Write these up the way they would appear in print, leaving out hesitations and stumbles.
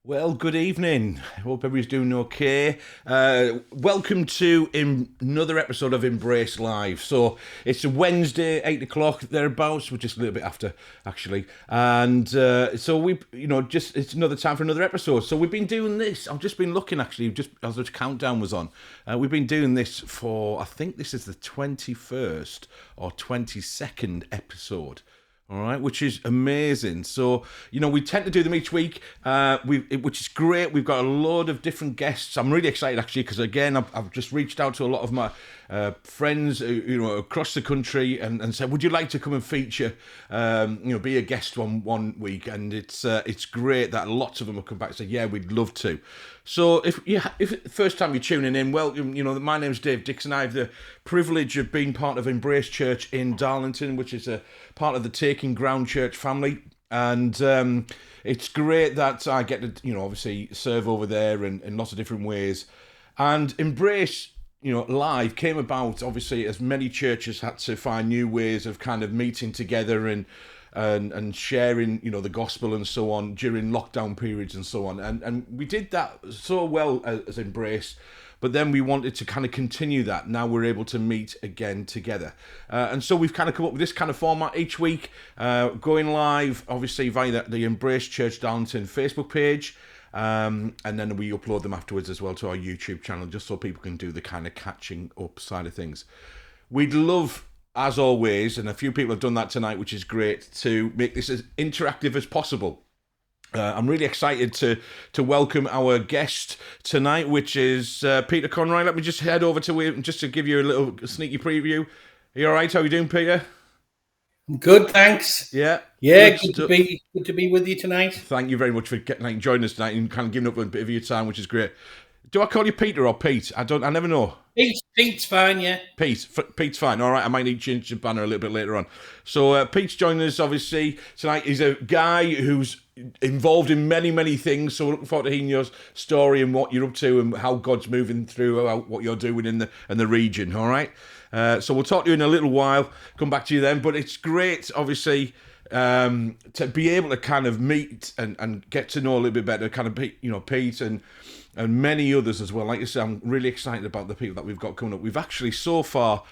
Well, good evening. I hope everybody's doing okay. Welcome to another episode of Embrace Live. So it's a Wednesday, 8 o'clock thereabouts. We're just a little bit after, actually. And so it's another time for another episode. So we've been doing this. I've just been looking, actually, just as the countdown was on. We've been doing this for, I think this is the 21st or 22nd episode. All right, which is amazing. So, we tend to do them each week, which is great. We've got a load of different guests. I'm really excited, actually, because, again, I've just reached out to a lot of my friends, across the country and said, would you like to come and feature, be a guest one week? And it's great that lots of them have come back and said, yeah, we'd love to. So if first time you're tuning in, welcome. My name's Dave Dixon. I have the privilege of being part of Embrace Church in Darlington, which is a part of the Taking Ground Church family. And it's great that I get to, obviously serve over there in lots of different ways. And Embrace, Live came about, obviously, as many churches had to find new ways of kind of meeting together and sharing, the gospel and so on during lockdown periods and so on. And we did that so well as Embrace, but then we wanted to kind of continue that. Now we're able to meet again together. And so we've kind of come up with this kind of format each week, going live, obviously, via the Embrace Church Darlington Facebook page. And then we upload them afterwards as well to our YouTube channel, just so people can do the kind of catching up side of things. We'd love, as always, and a few people have done that tonight, which is great, to make this as interactive as possible. I'm really excited to welcome our guest tonight, which is Peter Conroy. Let me just head over to him just to give you a little sneaky preview. Are you all right? How are you doing, Peter? I'm good, thanks. Yeah, good to be with you tonight. Thank you very much for joining us tonight and kind of giving up a bit of your time, which is great. Do I call you Peter or Pete? I never know. Pete's fine, yeah. Pete's fine. All right, I might need to change the banner a little bit later on. So Pete's joining us, obviously, tonight. He's a guy who's involved in many, many things. So we're looking forward to hearing your story and what you're up to and how God's moving through what you're doing in the region, all right? So we'll talk to you in a little while, come back to you then. But it's great, obviously, to be able to kind of meet and get to know a little bit better, kind of, Pete and many others as well. Like I said, I'm really excited about the people that we've got coming up. We've actually so far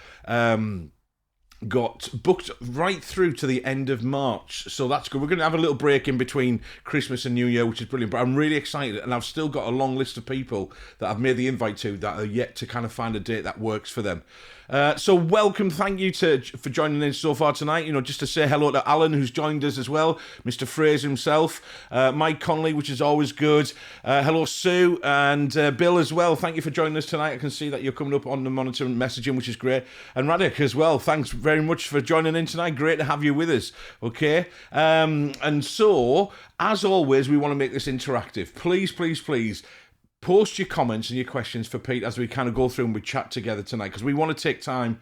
got booked right through to the end of March, so that's good. We're going to have a little break in between Christmas and New Year, which is brilliant, but I'm really excited, and I've still got a long list of people that I've made the invite to that are yet to kind of find a date that works for them. So welcome, thank you for joining in so far tonight. Just to say hello to Alan, who's joined us as well, Mr. Fraser himself, Mike Connolly, which is always good. Hello, Sue, and Bill as well. Thank you for joining us tonight. I can see that you're coming up on the monitor and messaging, which is great. And Radek as well, thanks very much for joining in tonight. Great to have you with us, okay? And so, as always, we want to make this interactive. Please, please, please, post your comments and your questions for Pete as we kind of go through and we chat together tonight, because we want to take time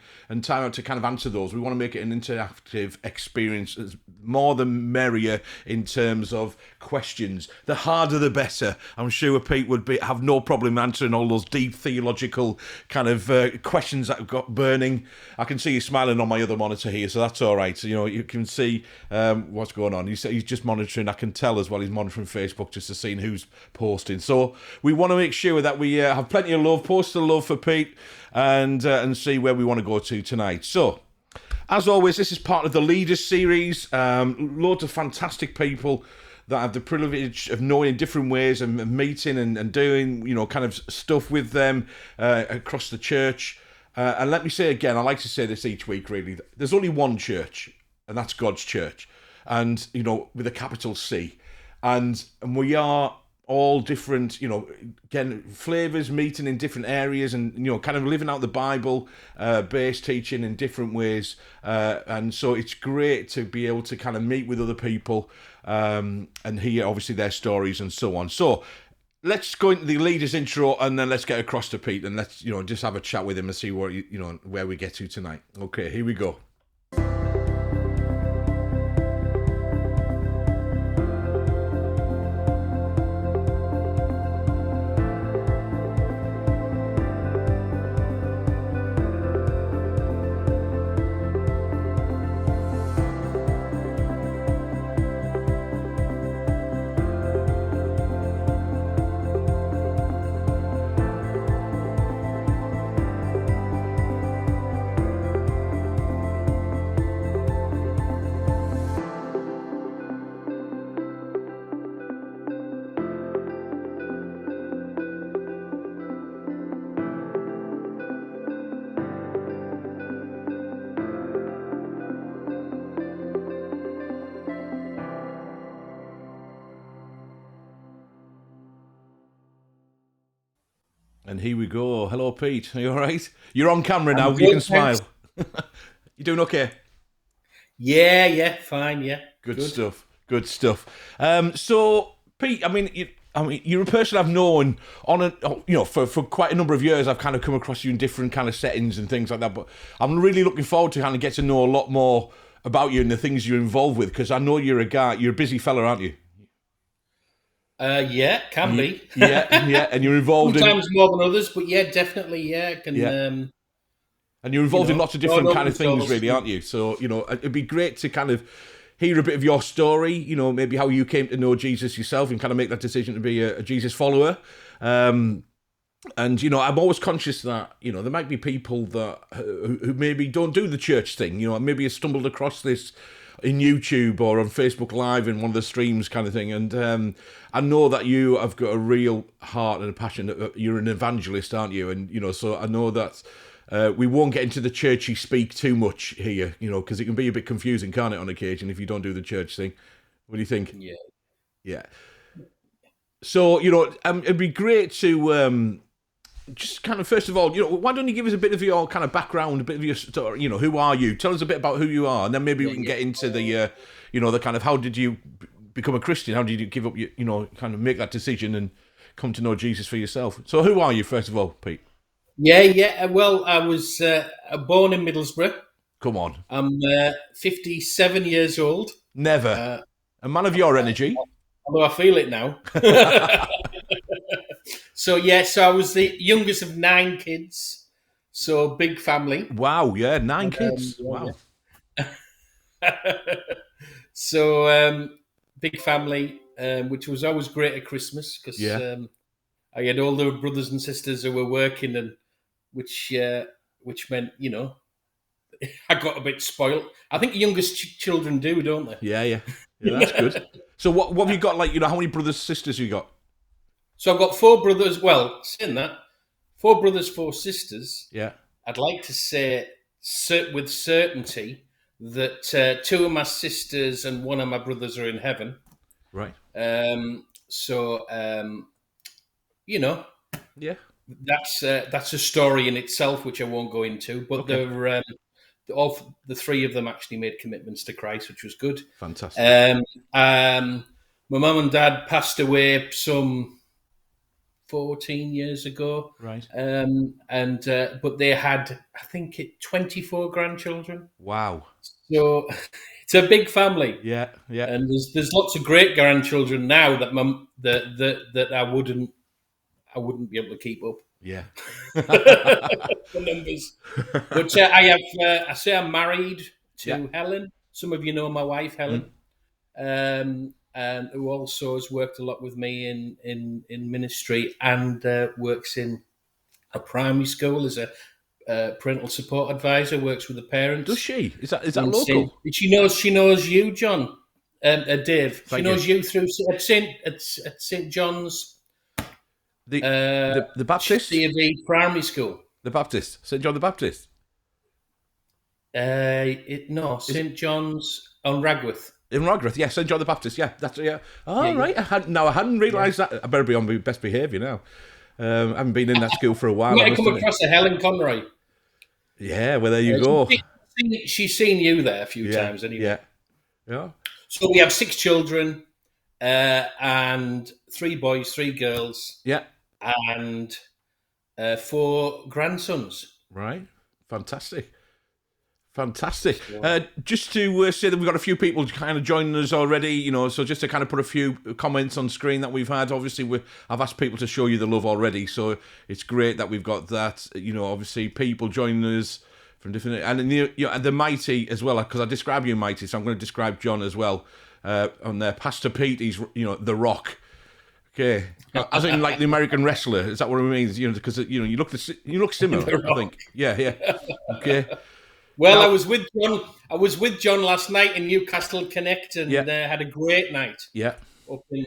out to kind of answer those. We want to make it an interactive experience, more the merrier in terms of questions. The harder the better. I'm sure Pete would have no problem answering all those deep theological kind of questions that have got burning. I can see you smiling on my other monitor here, so that's all right. You can see what's going on. He's just monitoring. I can tell as well he's monitoring Facebook just to see who's posting. So we want to make sure that we have plenty of love, post the love for Pete, and see where we want to go to tonight. So, as always, this is part of the Leaders series. Loads of fantastic people that have the privilege of knowing in different ways and meeting and doing, kind of stuff with them across the church. And let me say again, I like to say this each week, really. There's only one church, and that's God's church. And, with a capital C. And we are all different, again, flavours, meeting in different areas and, kind of living out the Bible-based teaching in different ways. And so it's great to be able to kind of meet with other people and hear, obviously, their stories and so on. So let's go into the leaders intro and then let's get across to Pete and let's, just have a chat with him and see where, where we get to tonight. Okay, here we go. And here we go. Hello, Pete. Are you all right? You're on camera now. I'm You good, can smile. thanks. You doing okay? Yeah, fine, yeah. Good stuff. Good stuff. So, Pete, you're a person I've known for quite a number of years. I've kind of come across you in different kind of settings and things like that. But I'm really looking forward to kind of get to know a lot more about you and the things you're involved with, because I know you're a busy fella, aren't you? Yeah, can be. Yeah, and you're involved Sometimes more than others, but yeah, definitely, yeah. And you're involved in lots of different God kind of opens things, doors. really, aren't you? So, it'd be great to kind of hear a bit of your story, maybe how you came to know Jesus yourself and kind of make that decision to be a Jesus follower. And, I'm always conscious that, there might be people that who maybe don't do the church thing, maybe have stumbled across this in YouTube or on Facebook Live in one of the streams kind of thing. And I know that you have got a real heart and a passion. You're an evangelist, aren't you? And, so I know that we won't get into the churchy speak too much here, because it can be a bit confusing, can't it, on occasion, if you don't do the church thing. What do you think? Yeah. Yeah. So, it'd be great to just kind of, first of all, why don't you give us a bit of your kind of background, a bit of your story, who are you? Tell us a bit about who you are, and then maybe we can get into the, the kind of, how did you become a Christian? How did you give up, kind of make that decision and come to know Jesus for yourself? So who are you, first of all, Pete? Yeah. Well, I was born in Middlesbrough. Come on. I'm 57 years old. Never. A man of your energy. Although I feel it now. So I was the youngest of 9 kids. So big family. Wow, yeah, 9 kids. Wow. So big family, which was always great at Christmas because I had older brothers and sisters who were working, and which meant I got a bit spoiled. I think youngest children do, don't they? Yeah, that's good. So what have you got? Like, how many brothers, sisters you got? So I've got 4 brothers. Well, saying that, 4 brothers, 4 sisters. Yeah. I'd like to say with certainty that 2 of my sisters and 1 of my brothers are in heaven. Right. Yeah. That's a story in itself, which I won't go into. But they're all the 3 of them actually made commitments to Christ, which was good. Fantastic. My mum and dad passed away some 14 years ago. Right. But they had, I think, 24 grandchildren. Wow. So it's a big family. Yeah. And there's lots of great grandchildren now that I wouldn't be able to keep up. Yeah. The numbers. But I'm married to Helen. Some of you know my wife, Helen. And who also has worked a lot with me in ministry and works in a primary school as a parental support advisor. Works with the parents. Does she? Is that local? She knows you, John, Dave. Thank she knows you. you through at St John's. The Baptist? C.V. primary school. The Baptist, St John the Baptist. St John's on Ragworth. In Ragworth, yeah, St John the Baptist, yeah, right. I hadn't realised that. I better be on my best behaviour now. I haven't been in that school for a while. You might come across a Helen Conroy. Yeah, well, there you go. She's seen you there a few times anyway. Yeah. So we have 6 children, and 3 boys, 3 girls. Yeah. And 4 grandsons. Right. Fantastic. Just to say that we've got a few people kind of joining us already, so just to kind of put a few comments on screen that we've had. Obviously, I've asked people to show you the love already, so it's great that we've got that. Obviously, people joining us from different, and the mighty as well, because I describe you mighty, so I'm going to describe John as well. On there, Pastor Pete, he's the Rock. Okay, as in like the American wrestler. Is that what it means? Because you look similar. I think. Yeah. Okay. Well, I was with John last night in Newcastle Connect, and had a great night. Yeah. Up in,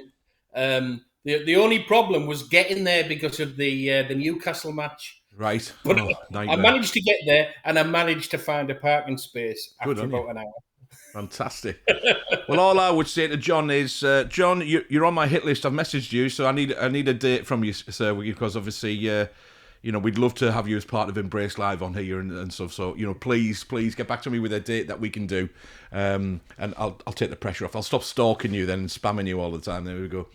the only problem was getting there because of the Newcastle match. Right. But I managed to get there, and I managed to find a parking space after about an hour. Fantastic. Well, all I would say to John is, John, you're on my hit list. I've messaged you, so I need a date from you, sir, because obviously we'd love to have you as part of Embrace Live on here and stuff. So, please get back to me with a date that we can do, and I'll take the pressure off. I'll stop stalking you then and spamming you all the time. There we go.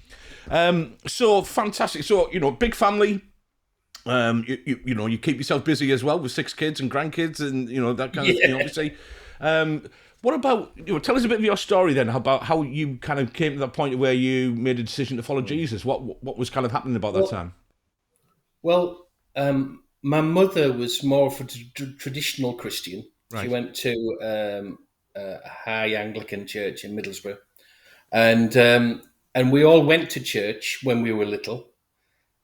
So fantastic. So, big family. You keep yourself busy as well with 6 kids and grandkids and that kind of thing. Obviously, what about tell us a bit of your story then about how you kind of came to that point where you made a decision to follow Jesus. What was kind of happening about that time? Well, my mother was more of a traditional Christian. Right. She went to a high Anglican church in Middlesbrough, and we all went to church when we were little.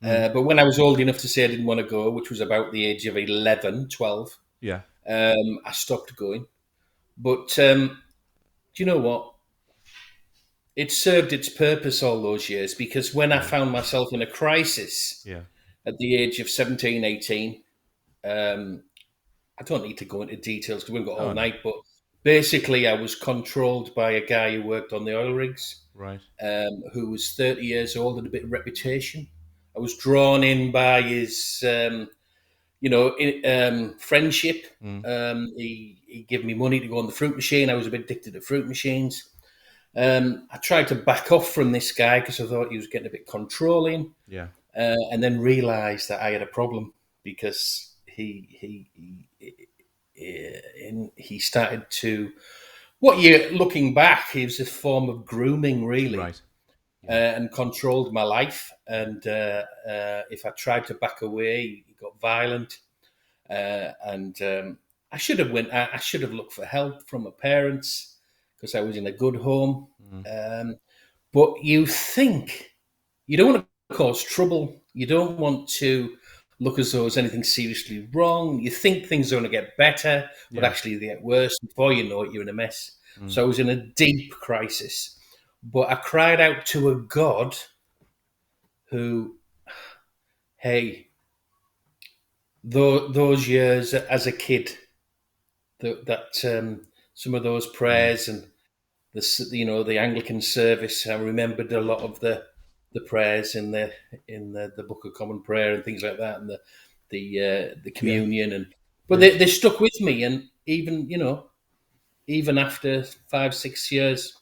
But when I was old enough to say I didn't want to go, which was about the age of 11, 12, Yeah. I stopped going. But do you know what? It served its purpose all those years, because when I found myself in a crisis at the age of 17, 18, I don't need to go into details because we've got all night, but basically I was controlled by a guy who worked on the oil rigs, Right. who was 30 years old and a bit of reputation. I was drawn in by his, friendship. He gave me money to go on the fruit machine. I was a bit addicted to fruit machines. I tried to back off from this guy because I thought he was getting a bit controlling. Yeah. And then realised that I had a problem because he started to, looking back, it was a form of grooming, really. Right. And controlled my life. And if I tried to back away, he got violent. And I should have I should have looked for help from my parents because I was in a good home. But you think you don't want to cause trouble. You don't want to look as though there's anything seriously wrong. You think things are going to get better, but actually they get worse. Before you know it, you're in a mess. So I was in a deep crisis. But I cried out to a God who, hey, those years as a kid, some of those prayers and the Anglican service, I remembered a lot of the prayers in the Book of Common Prayer and things like that, and the communion, but they stuck with me, and even after 5-6 years,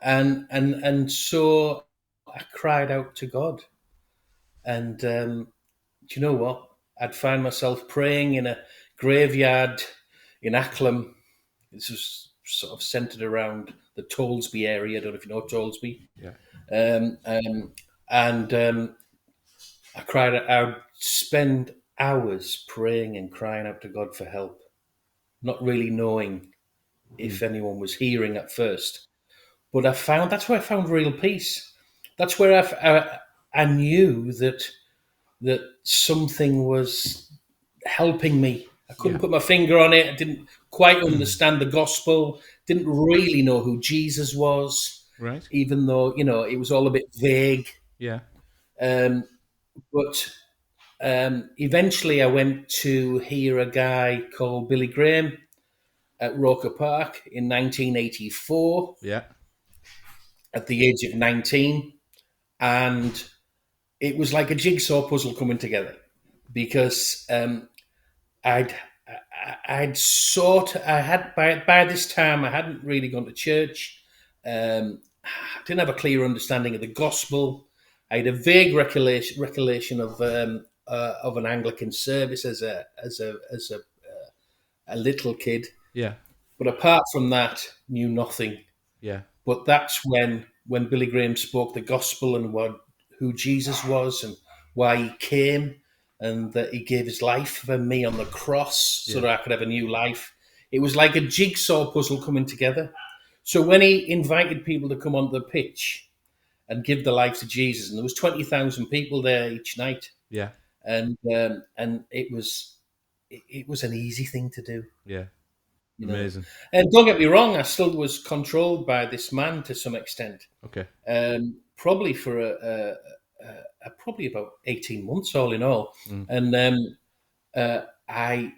and so I cried out to God, and do you know what? I'd find myself praying in a graveyard in Acklam. This was sort of centered around the Tollesby area. I don't know if you know Tollesby. And I cried out. I would spend hours praying and crying out to God for help, not really knowing if anyone was hearing at first. But that's where I found real peace. That's where I knew that something was helping me. I couldn't put my finger on it. I didn't quite understand the gospel. Didn't really know who Jesus was. Right. Even though, it was all a bit vague. Yeah. But eventually I went to hear a guy called Billy Graham at Roker Park in 1984. Yeah. At the age of 19. And it was like a jigsaw puzzle coming together, because by this time I hadn't really gone to church. I didn't have a clear understanding of the gospel. I had a vague recollection of an Anglican service as a little kid. Yeah. But apart from that, knew nothing. Yeah. But that's when Billy Graham spoke the gospel and who Jesus was and why he came, and that he gave his life for me on the cross so that I could have a new life. It was like a jigsaw puzzle coming together. So when he invited people to come onto the pitch and give their life to Jesus, and there was 20,000 people there each night. Yeah. And it was an easy thing to do. Yeah. Amazing. And don't get me wrong, I still was controlled by this man to some extent. Okay. Probably for probably about 18 months, all in all. And I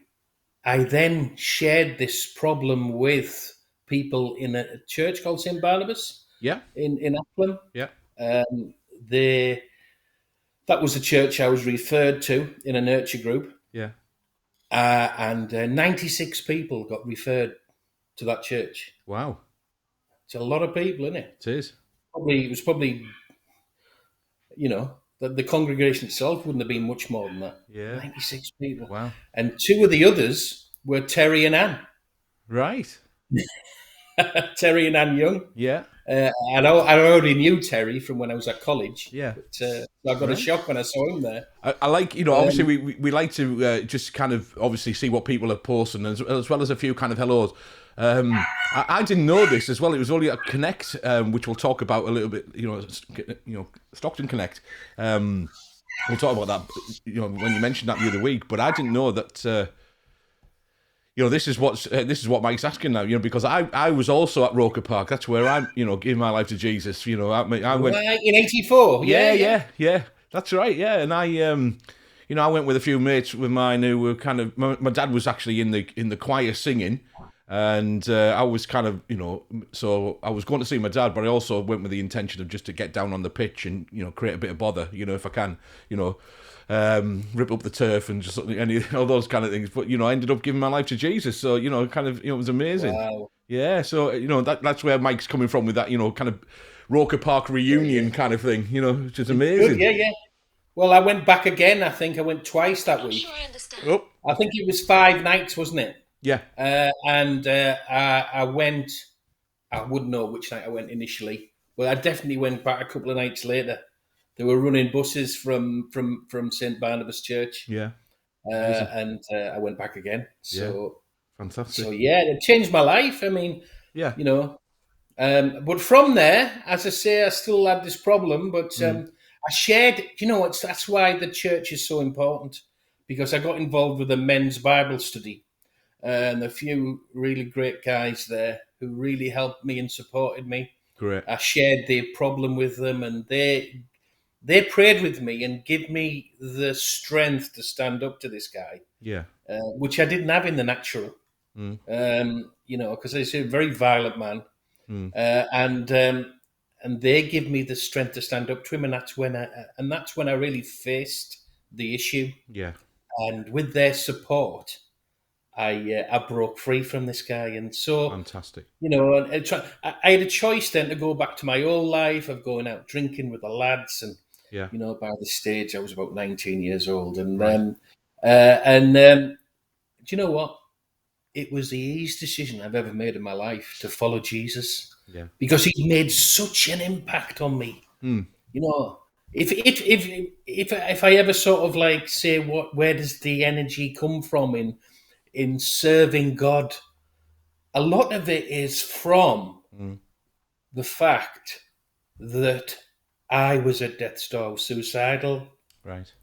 then shared this problem with people in a church called St. Barnabas. Yeah. In Acklam. Yeah. that was the church I was referred to in a nurture group, Yeah. and 96 people got referred to that church. Wow. It's a lot of people, isn't it? It is. It was probably, the congregation itself wouldn't have been much more than that. Yeah. 96 people. Wow. And two of the others were Terry and Ann. Right. Terry and Ann Young. Yeah. I already knew Terry from when I was at college. Yeah. But I got a shock when I saw him there. I like, obviously we like to just kind of obviously see what people are posting as well as a few kind of hellos. I didn't know this as well. It was only at Connect, which we'll talk about a little bit. Stockton Connect. We'll talk about that. When you mentioned that the other week, but I didn't know that. This is what Mike's asking now. Because I was also at Roker Park. That's where I'm. Giving my life to Jesus. I went in '84. Yeah. That's right. Yeah, and I went with a few mates with mine who were kind of. My dad was actually in the choir singing. And I was kind of, so I was going to see my dad, but I also went with the intention of just to get down on the pitch and, create a bit of bother, if I can, rip up the turf and just all those kind of things. But, I ended up giving my life to Jesus. So, it was amazing. Wow. Yeah. So, that's where Mike's coming from with that, kind of Roker Park reunion kind of thing, which is amazing. Good, yeah. Well, I went back again. I think I went twice that week. Sure, I understand. Oh. I think it was 5 nights, wasn't it? Yeah. I went. I wouldn't know which night I went initially, but I definitely went back a couple of nights later. They were running buses from St. Barnabas Church. Yeah. And I went back again. So fantastic. So it changed my life. I mean, yeah, but from there, as I say, I still had this problem. But I shared. That's why the church is so important, because I got involved with a men's Bible study. And a few really great guys there who really helped me and supported me. Great. I shared their problem with them, and they prayed with me and give me the strength to stand up to this guy. Yeah. Which I didn't have in the natural. Because he's a very violent man. And they give me the strength to stand up to him, and that's when I really faced the issue. Yeah. And with their support, I broke free from this guy, and so fantastic. I had a choice then to go back to my old life of going out drinking with the lads, and by this stage I was about 19 years old, and do you know what? It was the easiest decision I've ever made in my life to follow Jesus, because he made such an impact on me. If I ever sort of like say where does the energy come from in serving God, a lot of it is from the fact that I was at death's door, I was suicidal, right,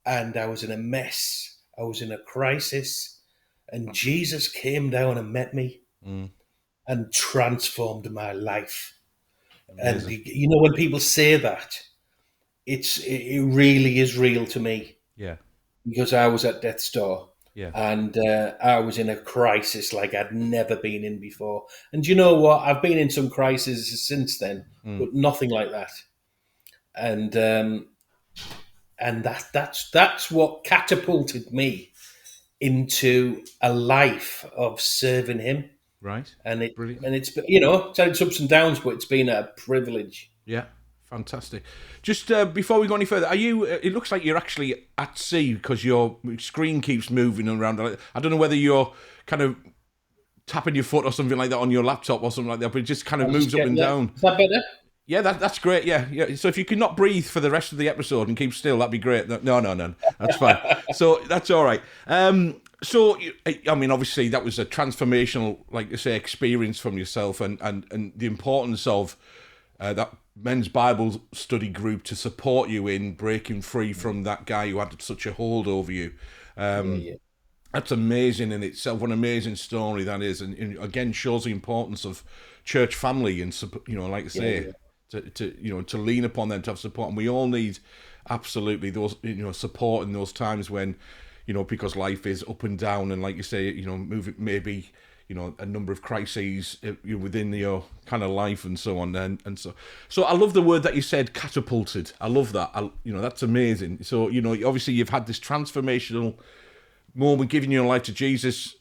and I was in a mess. I was in a crisis, and Jesus came down and met me and transformed my life. Amazing. And when people say that, it really is real to me. Yeah, because I was at death's door. Yeah. And I was in a crisis like I'd never been in before. And you know what? I've been in some crises since then, but nothing like that. And that's what catapulted me into a life of serving him. Right. And brilliant. And it's it's had its ups and downs, but it's been a privilege. Yeah. Fantastic. Just before we go any further, are you? It looks like you're actually at sea because your screen keeps moving around. I don't know whether you're kind of tapping your foot or something like that on your laptop or something like that, but it just kind of moves up and down. Is that better? Yeah, that's great. Yeah. So if you could not breathe for the rest of the episode and keep still, that'd be great. No, that's fine. So that's all right. So I mean, obviously, that was a transformational, like you say, experience from yourself, and the importance of that men's Bible study group to support you in breaking free from that guy who had such a hold over you. That's amazing in itself. What an amazing story that is, and again shows the importance of church family and like I say, to lean upon them, to have support, and we all need absolutely those support in those times when because life is up and down, and like you say, moving maybe, a number of crises within your kind of life and so on, and so I love the word that you said, catapulted. I love that. That's amazing. So obviously you've had this transformational moment, giving your life to Jesus.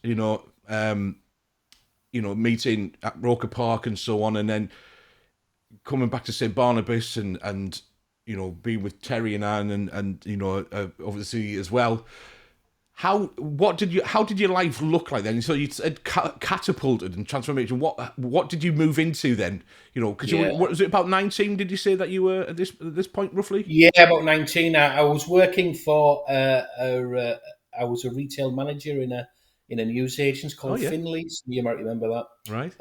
Meeting at Roker Park and so on, and then coming back to St Barnabas and being with Terry and Anne and obviously as well. How did your life look like then? So you said catapulted and transformation. What did you move into then? Because Yeah. what was it, about 19? Did you say that you were at this point roughly? Yeah, about 19. I was working for I was a retail manager in a news agency Oh called yeah, Finley's. You might remember that. right,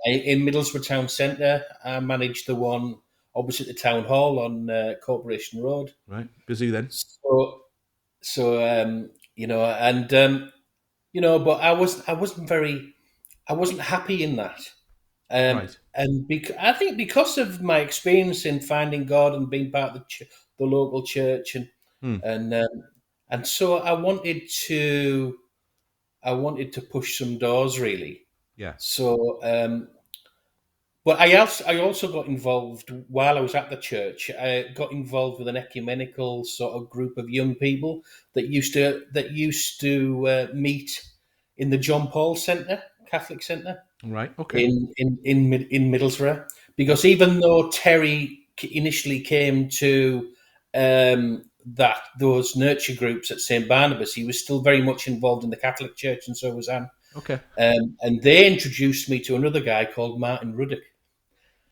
In Middlesbrough Town Centre, I managed the one opposite the town hall on Corporation Road. right. Busy then, But I wasn't happy in that. right? I think because of my experience in finding God and being part of the local church, Hmm. and um, and so I wanted to push some doors really. Yeah, So, but I also got involved while I was at the church. I got involved with an ecumenical sort of group of young people that used to meet in the John Paul Centre, Catholic Centre right. Okay. in Middlesbrough, because even though Terry initially came to that those nurture groups at St Barnabas, he was still very much involved in the Catholic Church, and so was Anne. Okay. And they introduced me to another guy called Martin Ruddock,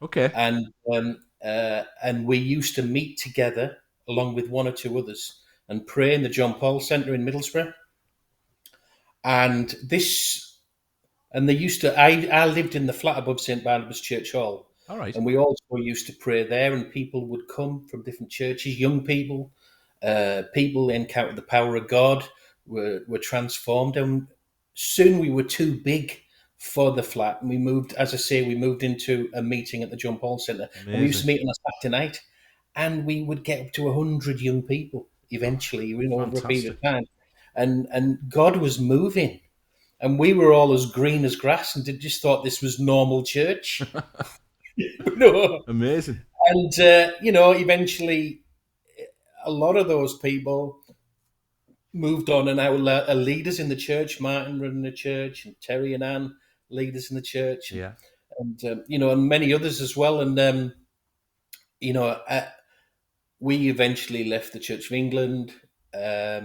Okay. and we used to meet together along with one or two others and pray in the John Paul Centre in Middlesbrough. And this And they used to. I lived in the flat above St Barnabas Church Hall, All right. and we also used to pray there. And people would come from different churches. Young people encountered the power of God, were transformed, and soon we were too big for the flat, and we moved. As I say, we moved into a meeting at the John Paul Centre, and we used Amazing. to meet on a Saturday night, and we would get up to 100 young people eventually, over a period Fantastic. of time, and God was moving, and we were all as green as grass and just thought this was normal church. No. Amazing. And, eventually a lot of those people moved on and now are leaders in the church. Martin running the church, and Terry and Anne, leaders in the church, Yeah. and many others as well. And, you know, uh, we eventually left the Church of England. I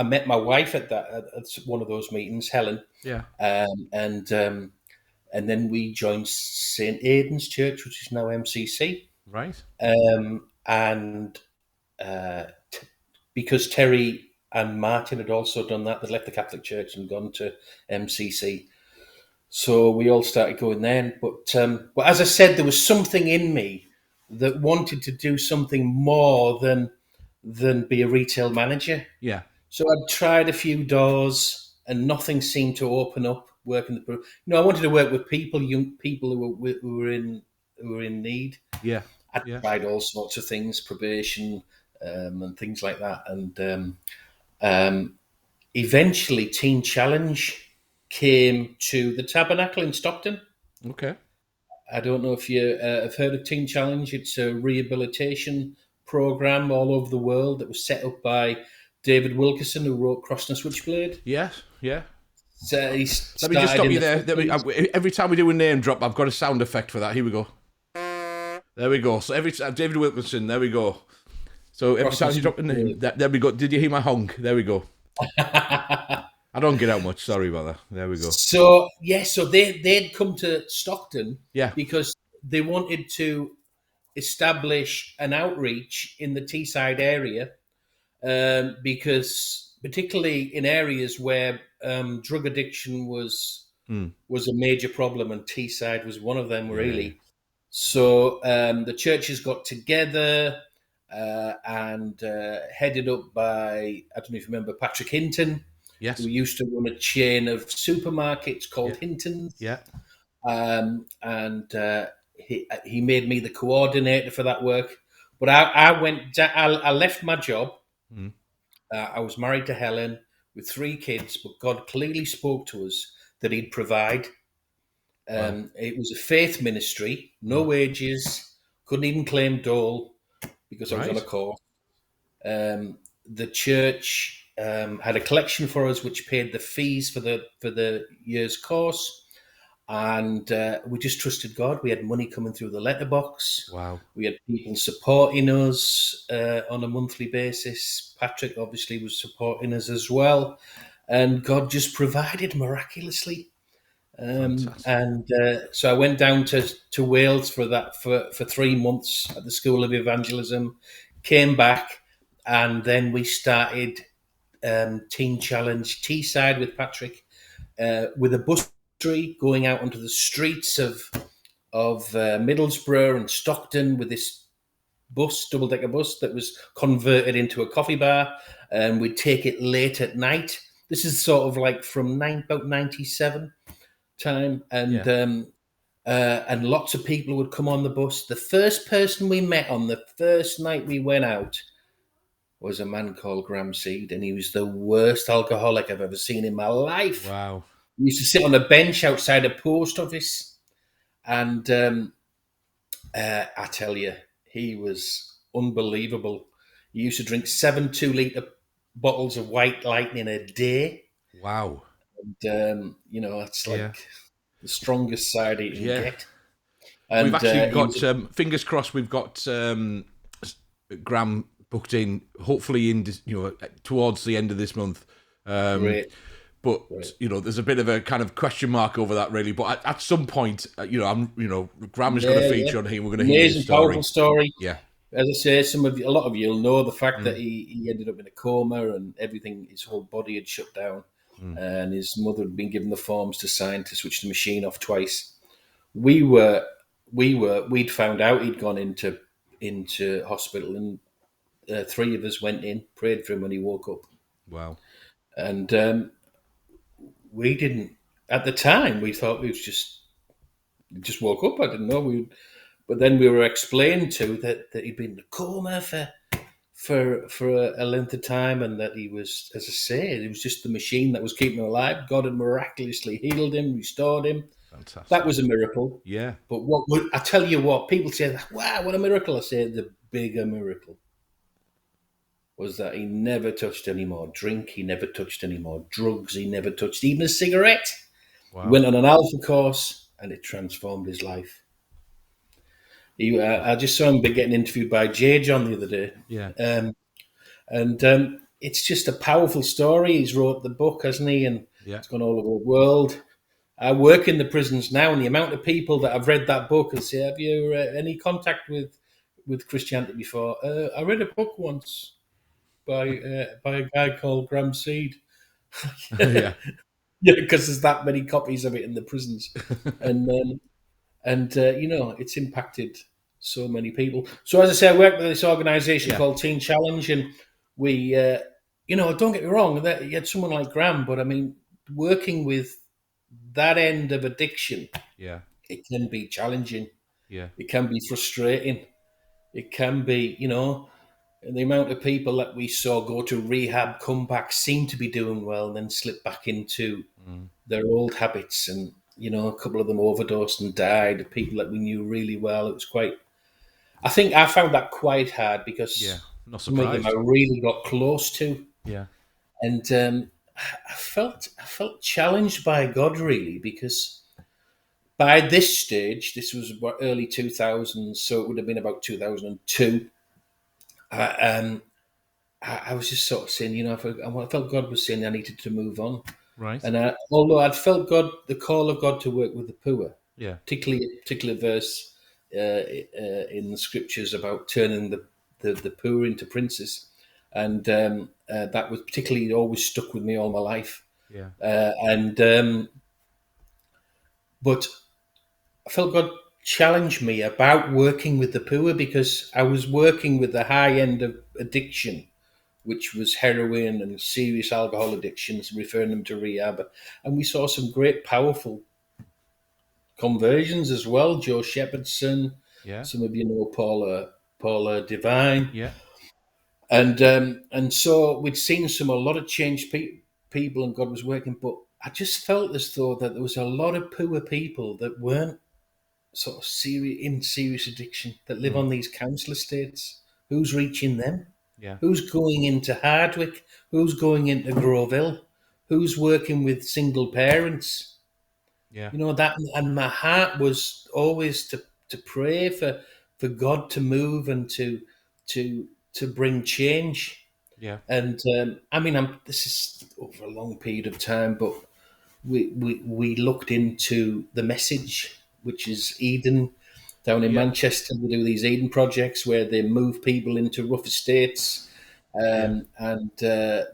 met my wife at one of those meetings, Helen, Yeah. and then we joined St Aidan's Church, which is now MCC. Right. And because Terry and Martin had also done that, they'd left the Catholic Church and gone to MCC. So we all started going then. But as I said, there was something in me that wanted to do something more than be a retail manager. Yeah. So I'd tried a few doors and nothing seemed to open up. Working I wanted to work with young people who were in need. Yeah. I Yeah. tried all sorts of things, probation, and things like that, and eventually Teen Challenge came to the Tabernacle in Stockton. Okay. I don't know if you have heard of Teen Challenge. It's a rehabilitation program all over the world that was set up by David Wilkerson, who wrote Cross and Switchblade. Yes. Yeah. So he Let me just started stop in you the there. 50s. Every time we do a name drop, I've got a sound effect for that. Here we go. There we go. So every time David Wilkinson, there we go. So every Cross time and you drop a name, there we go. Did you hear my honk? There we go. I don't get out much. Sorry about that. There we go. So they'd come to Stockton Yeah. because they wanted to establish an outreach in the Teesside area, because particularly in areas where drug addiction was a major problem, and Teesside was one of them, Yeah. really. So the churches got together, and headed up by, I don't know if you remember, Patrick Hinton, Yes. who used to run a chain of supermarkets called Yeah. Hinton's. Yeah. And he made me the coordinator for that work. But I left my job, I was married to Helen with 3 kids, but God clearly spoke to us that He'd provide. Wow. It was a faith ministry, no Mm. wages, couldn't even claim dole because I was on a Right. course. The church had a collection for us, which paid the fees for the year's course, and we just trusted God. We had money coming through the letterbox. Wow. We had people supporting us on a monthly basis. Patrick obviously was supporting us as well, and God just provided miraculously. Fantastic. So I went down to Wales for 3 months at the School of Evangelism, came back, and then we started Teen Challenge Teesside with Patrick, with a bus going out onto the streets of Middlesbrough and Stockton with this bus, double decker bus that was converted into a coffee bar, and we'd take it late at night. This is sort of like from about 97 time, Yeah. and lots of people would come on the bus. The first person we met on the first night we went out was a man called Graham Seed, and he was the worst alcoholic I've ever seen in my life. Wow. He used to sit on a bench outside a post office, and I tell you, he was unbelievable. He used to drink 7 2-liter bottles of White Lightning a day. Wow. And, that's Yeah. like the strongest side he can Yeah. get. We've And actually he got was fingers crossed. We've got Graham booked in. Hopefully, towards the end of this month. great. But Great. there's a bit of a kind of question mark over that, really. But at some point, Graham is going to Yeah, yeah. feature on here. We're going to hear his Amazing, powerful story. story. Yeah. As I say, a lot of you will know the fact that he ended up in a coma and everything, his whole body had shut down, and his mother had been given the forms to sign to switch the machine off twice. We'd found out he'd gone into hospital, and 3 of us went in, prayed for him when he woke up, Wow. and we didn't. At the time, we thought we was just woke up. I didn't know but then we were explained to that he'd been in a coma for a length of time, and that he was, as I say, it was just the machine that was keeping him alive. God had miraculously healed him, restored him. That Fantastic. was a miracle. Yeah. But I tell you what, people say, "Wow, what a miracle!" I say the bigger miracle was that he never touched any more drink, he never touched any more drugs, he never touched even a cigarette. He Wow. went on an Alpha course, and it transformed his life. I just saw him getting interviewed by J. John the other day. Yeah. And it's just a powerful story. He's wrote the book, hasn't he? And Yeah. it's gone all over the world. I work in the prisons now, and the amount of people that have read that book and say, "Have you any contact with Christianity before?" I read a book once by a guy called Graham Seed. Yeah. Yeah, because there's that many copies of it in the prisons, and it's impacted so many people. So as I say, I work with this organisation Yeah. called Teen Challenge, and we, don't get me wrong, that you had someone like Graham, but I mean, working with that end of addiction, Yeah. it can be challenging. Yeah. It can be frustrating. It can be, and the amount of people that we saw go to rehab, come back, seem to be doing well, and then slip back into their old habits. And, a couple of them overdosed and died, people that we knew really well. It was I think I found that quite hard Yeah. because Not some of them I surprised. really got close to. Yeah. And I felt challenged by God, really, because by this stage, this was about early 2000s, so it would have been about 2002. I was just sort of saying, I felt God was saying I needed to move on. Right. And although I'd felt the call of God to work with the poor, Yeah. particularly a particular verse in the scriptures about turning the poor into princes, and that was particularly always stuck with me all my life. Yeah. But I felt God challenge me about working with the poor because I was working with the high end of addiction, which was heroin and serious alcohol addictions, referring them to rehab. And we saw some great, powerful conversions as well. Joe Shepherdson, Yeah. some of you know Paula Devine. Yeah. And so we'd seen a lot of changed people, and God was working, but I just felt as though that there was a lot of poor people that weren't sort of serious addiction, that live Mm. on these council estates. Who's reaching them? Yeah. Who's going into Hardwick? Who's going into Grove Hill? Who's working with single parents? Yeah. That, and my heart was always to pray for God to move and to bring change. Yeah. And I mean, this is over a long period of time, but we looked into the message, which is Eden down in Yeah. Manchester. We do these Eden projects where they move people into rough estates, Yeah. and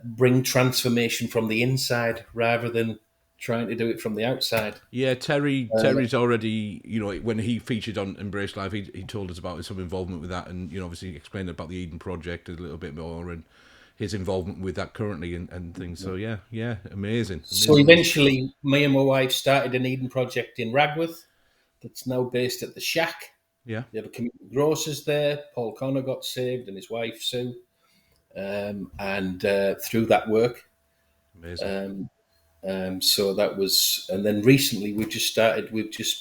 bring transformation from the inside rather than trying to do it from the outside. Yeah, Uh, Terry's already, when he featured on Embrace Live, he told us about some involvement with that, and obviously explained about the Eden Project a little bit more, and his involvement with that currently, and things. So yeah, yeah, amazing, so amazing. eventually, me and my wife started an Eden project in Ragworth that's now based at the Shack. Yeah, We have a community grocers there. Paul Connor got saved and his wife Sue, and through that work. amazing. Um, so that was, and then recently we've just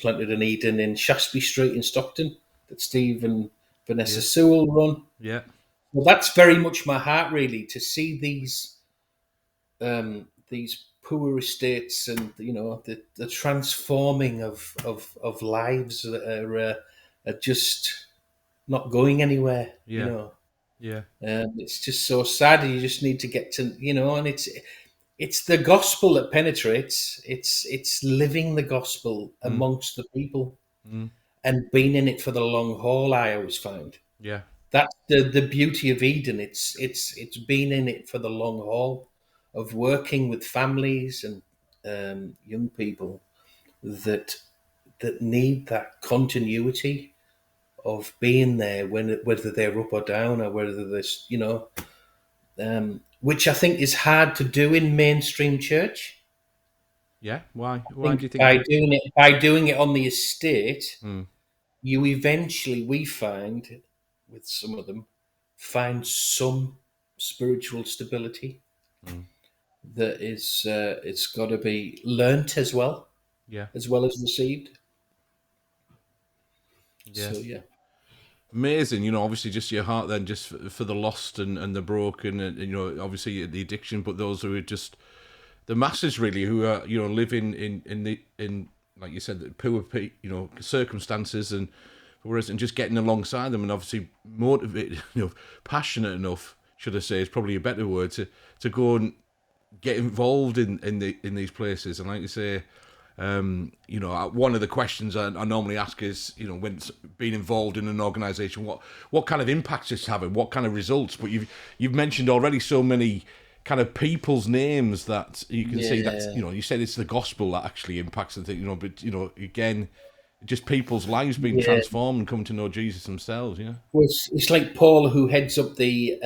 planted an Eden in Shaftesbury Street in Stockton that Steve and Vanessa Yeah, Sewell run. yeah, Well, that's very much my heart, really, to see these poor estates, and the transforming of lives that are just not going anywhere. yeah, yeah, It's just so sad. You just need to get to, and it's the gospel that penetrates. It's living the gospel mm, amongst the people mm, and being in it for the long haul. I always find yeah, that's the beauty of Eden. It's being in it for the long haul, of working with families and young people that need that continuity of being there, whether they're up or down, or whether there's which I think is hard to do in mainstream church. yeah. Why? I Why do think you think that? by doing it on the estate, Mm, you eventually, we find with some of them, find some spiritual stability mm, that is it's got to be learnt yeah, as well as received. yeah. So yeah, Amazing, obviously just your heart then, just for the lost and the broken, and obviously the addiction, but those who are just the masses really, who are living in like you said, the poor circumstances, and whereas, and just getting alongside them, and obviously motivated, passionate enough, should I say, is probably a better word, to go and get involved in these places. And like you say, one of the questions I normally ask is, when being involved in an organisation, what kind of impacts it's having, what kind of results. But you've mentioned already so many kind of people's names that you can see that, yeah, you said it's the gospel that actually impacts the thing, but again, just people's lives being yeah. transformed and come to know Jesus themselves. Yeah, Well, it's like Paul, who heads up the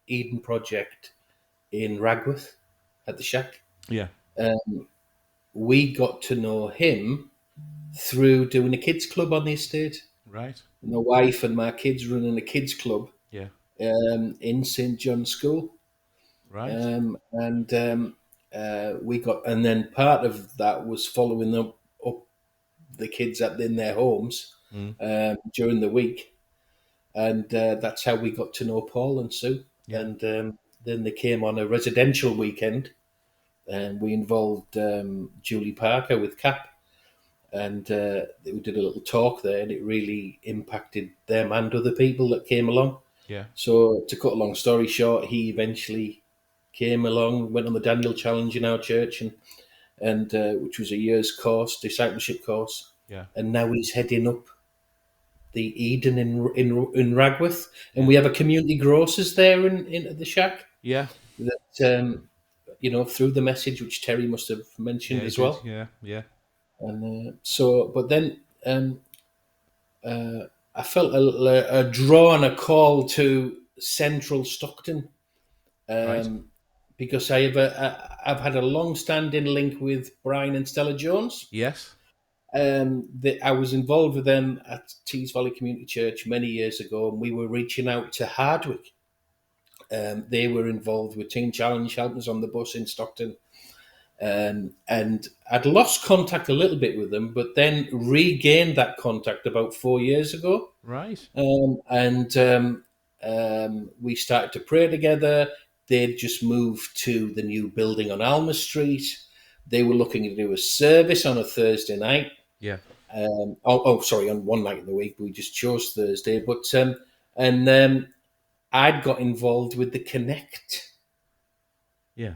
Eden Project in Ragworth at the Shack. yeah, We got to know him through doing a kids club on the estate. right, My wife and my kids running a kids club yeah, in St John's School, right, and we got, and then part of that was following up the kids in their homes mm, during the week, and that's how we got to know Paul and Sue. yeah, And then they came on a residential weekend, and we involved Julie Parker with CAP, and we did a little talk there, and it really impacted them and other people that came along. yeah, So to cut a long story short, he eventually came along, went on the Daniel Challenge in our church, and which was a year's course, discipleship course, yeah, and now he's heading up the Eden in Ragworth, and yeah, we have a community grocers there in the Shack yeah, that through the message which Terry must have yeah. mentioned He as did. well. Yeah, yeah, And but then I felt a draw and a call to Central Stockton, right. um, because I've had a long-standing link with Brian and Stella Jones, Yes. I was involved with them at Tees Valley Community Church many years ago, and we were reaching out to Hardwick. They were involved with Teen Challenge, helping us on the bus in Stockton. And I'd lost contact a little bit with them, but then regained that contact about 4 years ago. Right. And we started to pray together. They'd just moved to the new building on Alma Street. They were looking to do a service on a Thursday night. Yeah. Sorry, on one night in the week. We just chose Thursday. I'd got involved with the Connect Yeah.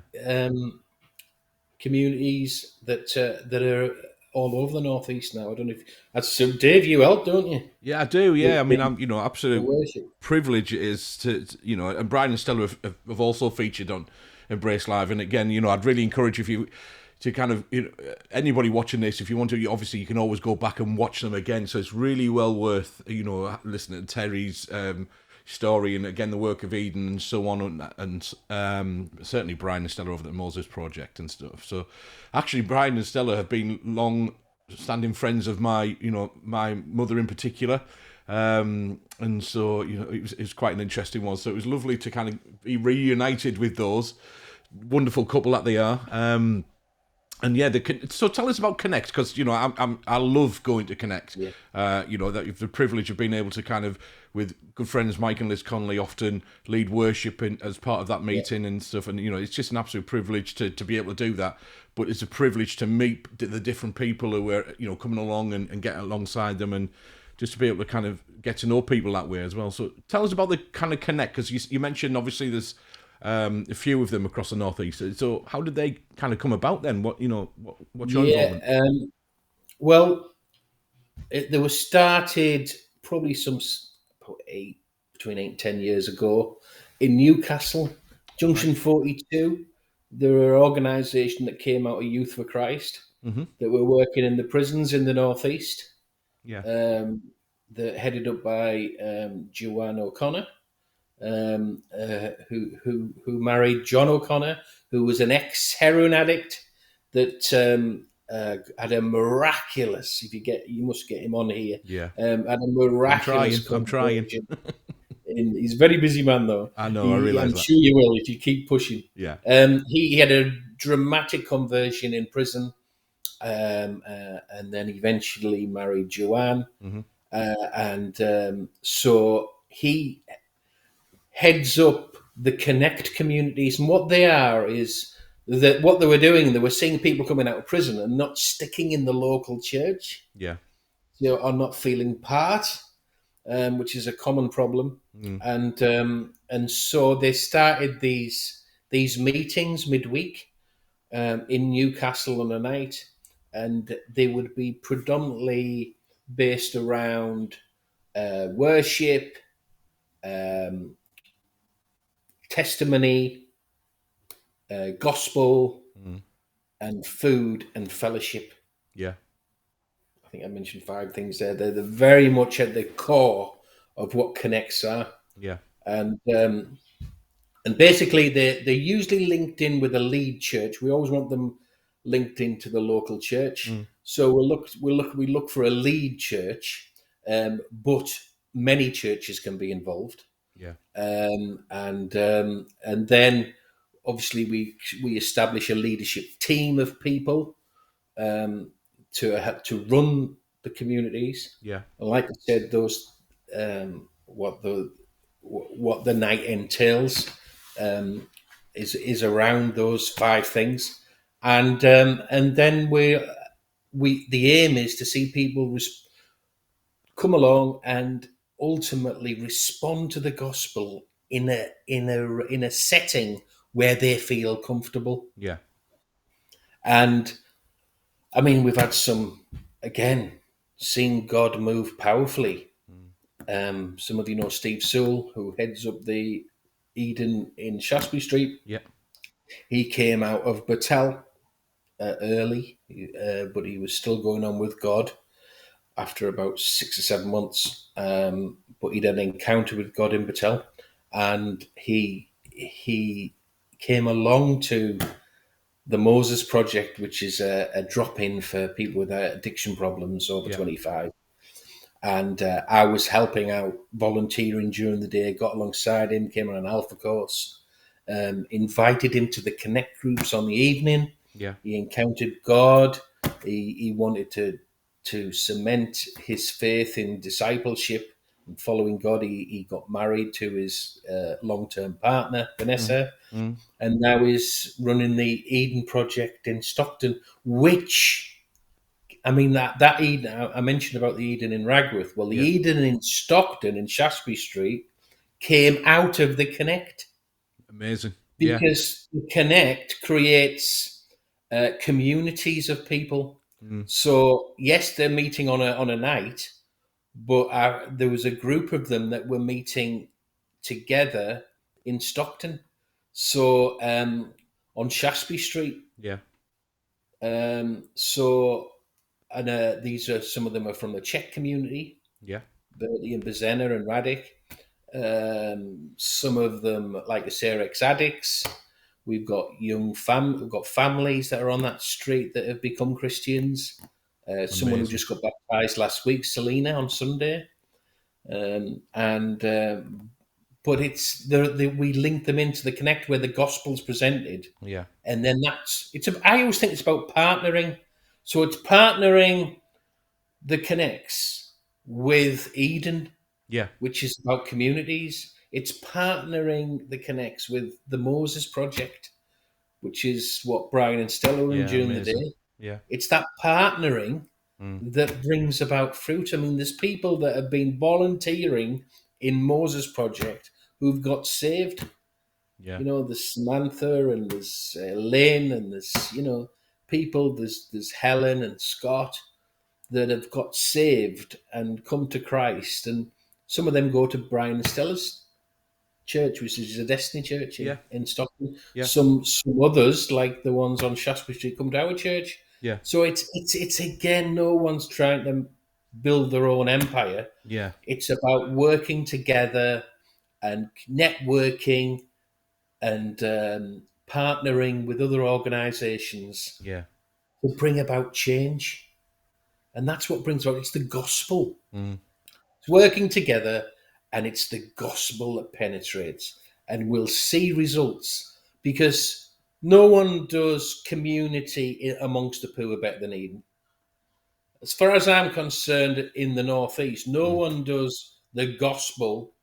communities that are all over the northeast now. I don't know if that's so. Dave, you help, don't you? Yeah, I do. Yeah, I mean, I'm The absolute worship. privilege it is to and Brian and Stella have also featured on Embrace Live, and again, I'd really encourage if you to kind of anybody watching this, if you want to, obviously you can always go back and watch them again. So it's really well worth listening to Terry's story, and again the work of Eden and so on, and certainly Brian and Stella over the Moses Project and stuff. So actually, Brian and Stella have been long standing friends of my my mother in particular, and so it was quite an interesting one. So it was lovely to kind of be reunited with those wonderful couple that they are. And yeah, so tell us about Connect, because I love going to Connect. Yeah. That you've the privilege of being able to kind of, with good friends Mike and Liz Connolly, often lead worship as part of that meeting and stuff. And it's just an absolute privilege to be able to do that. But it's a privilege to meet the different people who are coming along and get alongside them, and just to be able to kind of get to know people that way as well. So tell us about the kind of Connect, because you mentioned obviously there's a few of them across the northeast. So how did they kind of come about then? What's your involvement? Well, they were started probably between 8 and 10 years ago in Newcastle, Junction 42. There were an organisation that came out of Youth for Christ that were working in the prisons in the northeast. Yeah. That headed up by Joanne O'Connor, who married John O'Connor, who was an ex-heroin addict that had a miraculous. You must get him on here. Yeah. Had a miraculous. I'm trying. He's a very busy man, though. I know. I realise I'm that. sure you will if you keep pushing. Yeah. He had a dramatic conversion in prison, and then eventually married Joanne, so he heads up the Connect communities, and what they are is that what they were doing, they were seeing people coming out of prison and not sticking in the local church, Yeah. or not feeling part, which is a common problem, and so they started these meetings midweek in Newcastle on a night, and they would be predominantly based around worship, testimony, gospel, and food and fellowship. Yeah. I think I mentioned 5 things there. They're very much at the core of what Connects are. Yeah. And basically they're usually linked in with a lead church. We always want them linked into the local church. So we look for a lead church, but many churches can be involved. Yeah. And then obviously we establish a leadership team of people to run the communities. Yeah. And like I said, those what the night entails is around those 5 things, and then the aim is to see people come along and ultimately respond to the gospel in a setting where they feel comfortable. Yeah. And I mean, we've had seen God move powerfully. Some of you know Steve Sewell, who heads up the Eden in Shaftesbury Street. Yeah. He came out of Battelle early, but he was still going on with God after about 6 or 7 months. But he'd had an encounter with God in Battelle, and he came along to the Moses Project, which is a drop in for people with addiction problems over Yeah. 25. And I was helping out, volunteering during the day, got alongside him, came on an alpha course, invited him to the connect groups on the evening. Yeah. He encountered God. He wanted to cement his faith in discipleship and following God. He got married to his long-term partner, Mm. Vanessa, Mm. and now is running the Eden Project in Stockton, which, I mean, that Eden, I mentioned about the Eden in Ragworth. Well, the Yeah. Eden in Stockton in Shaftesbury Street came out of the Connect, Amazing. Yeah. because the Connect creates communities of people. Mm. So yes, they're meeting on a night, but there was a group of them that were meeting together in Stockton. So on Shaftesbury Street. Yeah. So and these are, some of them are from the Czech community, Yeah. Bertie and Bezena and Radic. Some of them, like I say, are ex-addicts. We've got we've got families that are on that street that have become Christians. Someone who Amazing. just got baptized last week, Selena, on Sunday. And but we link them into the Connect where the gospel's presented, Yeah. and then I always think it's about partnering. So it's partnering the Connects with Eden, Yeah. which is about communities. It's partnering the Connects with the Moses Project, which is what Brian and Stella are in Yeah. during the Amazing. day. Yeah. It's that partnering Mm. that brings about fruit. I mean, there's people that have been volunteering in Moses Project who've got saved. Yeah. You know, there's Samantha and there's Lynn and there's, people, there's Helen and Scott that have got saved and come to Christ. And some of them go to Brian and Stella's church, which is a Destiny church Yeah. in Stockton. Yeah. Some others, like the ones on Shaftesbury Street, come to our church. Yeah. So it's again, no one's trying to build their own empire. Yeah. It's about working together and networking and partnering with other organisations Yeah. to bring about change. And that's what brings about, it's the gospel. Mm. It's working together, and it's the gospel that penetrates. And we'll see results, because no one does community amongst the poor better than Eden. As far as I'm concerned, in the Northeast, no Mm. one does the gospel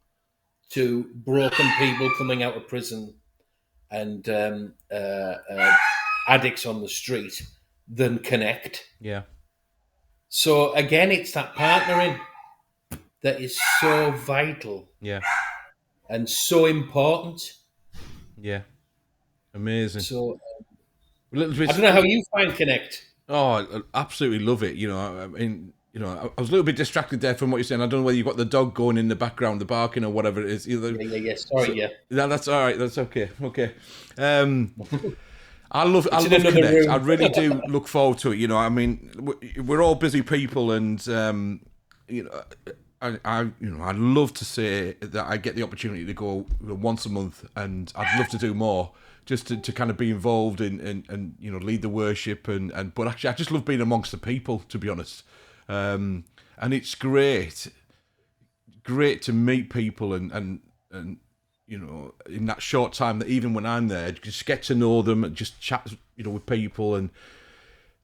to broken people coming out of prison and addicts on the street than Connect. Yeah. So again, it's that partnering that is so vital Yeah. and so important. Yeah. Amazing. So A little I bit. don't know how you find Connect. Oh, I absolutely love it. I mean, I was a little bit distracted there from what you're saying. I don't know whether you've got the dog going in the background, the barking or whatever it is. Yeah. So, Sorry, yeah. that's all right. That's okay. Okay. I love It's in another Connect. I room. really do look forward to it. I mean, we're all busy people, and you know, I'd love to say that I get the opportunity to go once a month, and I'd love to do more, just to kind of be involved and lead the worship and but actually I just love being amongst the people, to be honest. And it's great to meet people and in that short time that even when I'm there, just get to know them and just chat with people and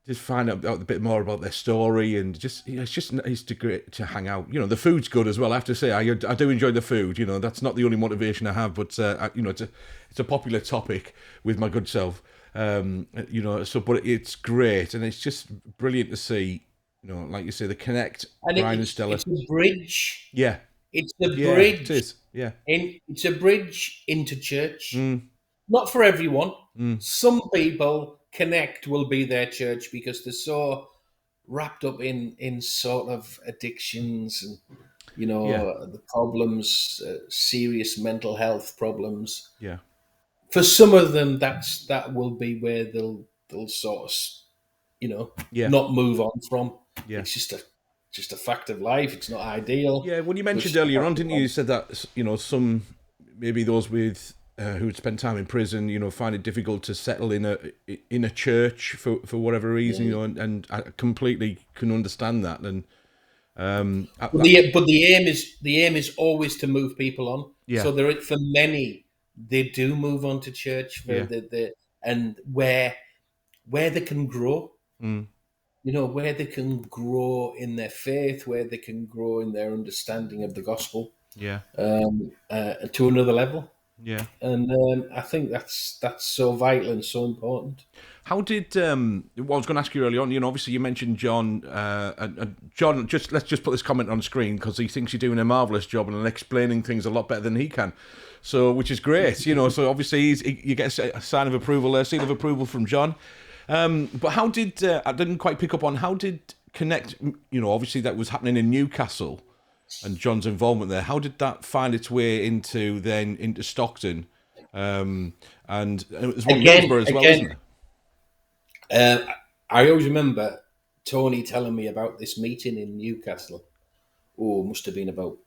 just find out a bit more about their story, and just it's great to hang out. The food's good as well. I have to say, I do enjoy the food. That's not the only motivation I have, but it's a popular topic with my good self. But it's great, and it's just brilliant to see. Like you say, the Connect, And Brian and Stella. it's a bridge. Yeah, It's the yeah, it bridge is. Yeah, it's a bridge into church. mm, Not for everyone. mm, Some people, Connect will be their church because they're so wrapped up in sort of addictions and yeah, the problems, serious mental health problems. yeah, For some of them, that will be where they'll sort of yeah, not move on from. yeah. It's just a fact of life. It's not ideal. Yeah, when you But it's mentioned just a earlier on, fact of didn't you? life. You said that some maybe those with who had spent time in prison, find it difficult to settle in a church for whatever reason, and I completely can understand that. And but the aim is always to move people on. yeah, So for many, they do move on to church for yeah, and where they can grow. mm, Where they can grow in their faith, where they can grow in their understanding of the gospel yeah, to another level. yeah. And I think that's so vital and so important. How did well, I was going to ask you early on? Obviously you mentioned John, and John. Let's just put this comment on screen because he thinks you're doing a marvelous job and explaining things a lot better than he can. So, which is great, So obviously you get a sign of approval there, seal of approval from John. But how did I didn't quite pick up on how did Connect? Obviously that was happening in Newcastle, and John's involvement there. How did that find its way into Stockton? And it was one Middlesbrough as well, isn't it? I always remember Tony telling me about this meeting in Newcastle. Oh, it must have been about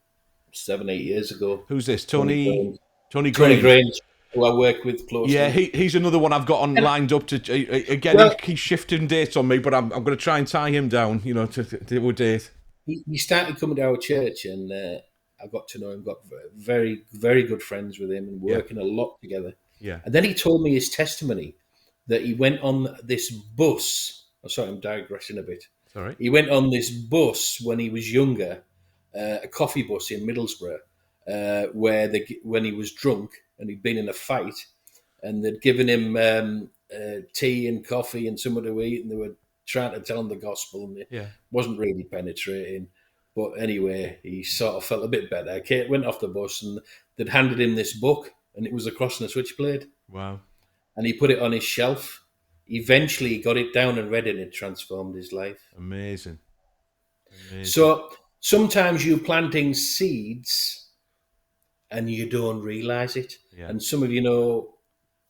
7, 8 years ago. Who's this? Tony Tony Grange, Tony Tony Grange. Grange, who I work with Yeah, closely. he's another one I've got on And, lined up to again. well, He's shifting dates on me, but I'm going to try and tie him down. To a date. he started coming to our church, and I got to know him. Got very, very good friends with him, and Yeah, working a lot together. yeah. And then he told me his testimony that he went on this bus. Oh, sorry, I'm digressing a bit. Sorry. He went on this bus when he was younger, a coffee bus in Middlesbrough, when he was drunk and he'd been in a fight, and they'd given him tea and coffee and something to eat, and they were trying to tell him the gospel, and it Yeah, wasn't really penetrating. But anyway, he sort of felt a bit better. Kate went off the bus, and they'd handed him this book, and it was a cross and a switchblade, wow, and he put it on his shelf. Eventually, he got it down and read it, and it transformed his life. amazing. So sometimes you're planting seeds and you don't realize it. Yeah, And some of you know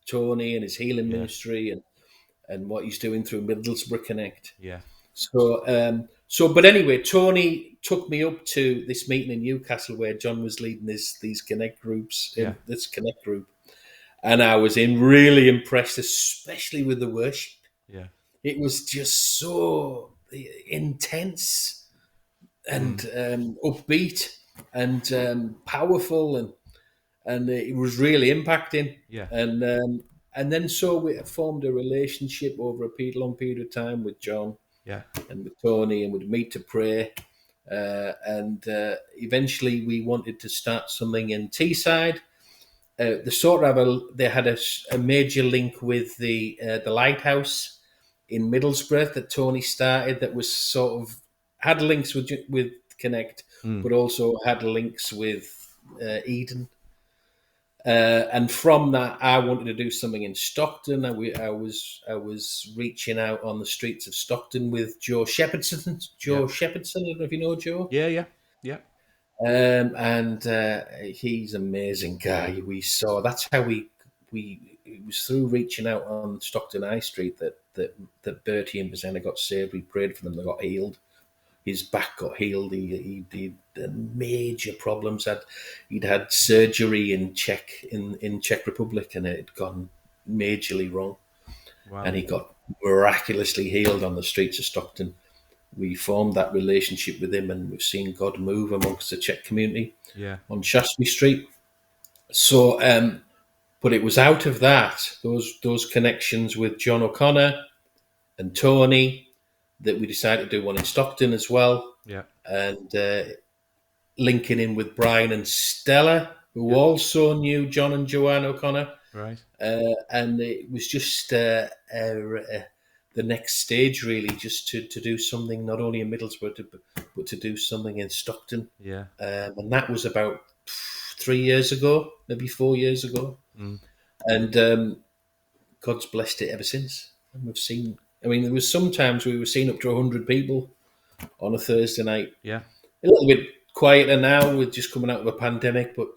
Tony and his healing yeah, ministry and what he's doing through Middlesbrough Connect. yeah, But anyway, Tony took me up to this meeting in Newcastle where John was leading these Connect groups, yeah, in this Connect group. And I was really impressed, especially with the worship. yeah, It was just so intense and upbeat and powerful, and it was really impacting. yeah, And then so we formed a relationship over a long period of time with John yeah, and with Tony, and we'd meet to pray. And eventually we wanted to start something in Teesside. They had a major link with the lighthouse in Middlesbrough that Tony started. That was sort of had links with Connect, but also had links with Eden. And from that, I wanted to do something in Stockton. I was reaching out on the streets of Stockton with Joe Shepherdson. yeah, I don't know if you know Joe. yeah, yeah, yeah, And he's an amazing guy. We saw that's how we it was through reaching out on Stockton High Street that Bertie and Bazena got saved. We prayed for them; they got healed. His back got healed. He had major problems. He'd had surgery in Czech Republic, and it had gone majorly wrong. wow, And he got miraculously healed on the streets of Stockton. We formed that relationship with him, and we've seen God move amongst the Czech community yeah, on Shaftesbury Street. So, but it was out of that, those connections with John O'Connor and Tony, that we decided to do one in Stockton as well, yeah, and linking in with Brian and Stella, who also knew John and Joanne O'Connor. right, And it was just the next stage, really, just to do something not only in Middlesbrough, but to do something in Stockton. yeah, And that was about 3 years ago, maybe 4 years ago. And God's blessed it ever since. And we've seen, there was sometimes we were seeing up to 100 people on a Thursday night. yeah. A little bit quieter now, with just coming out of a pandemic, but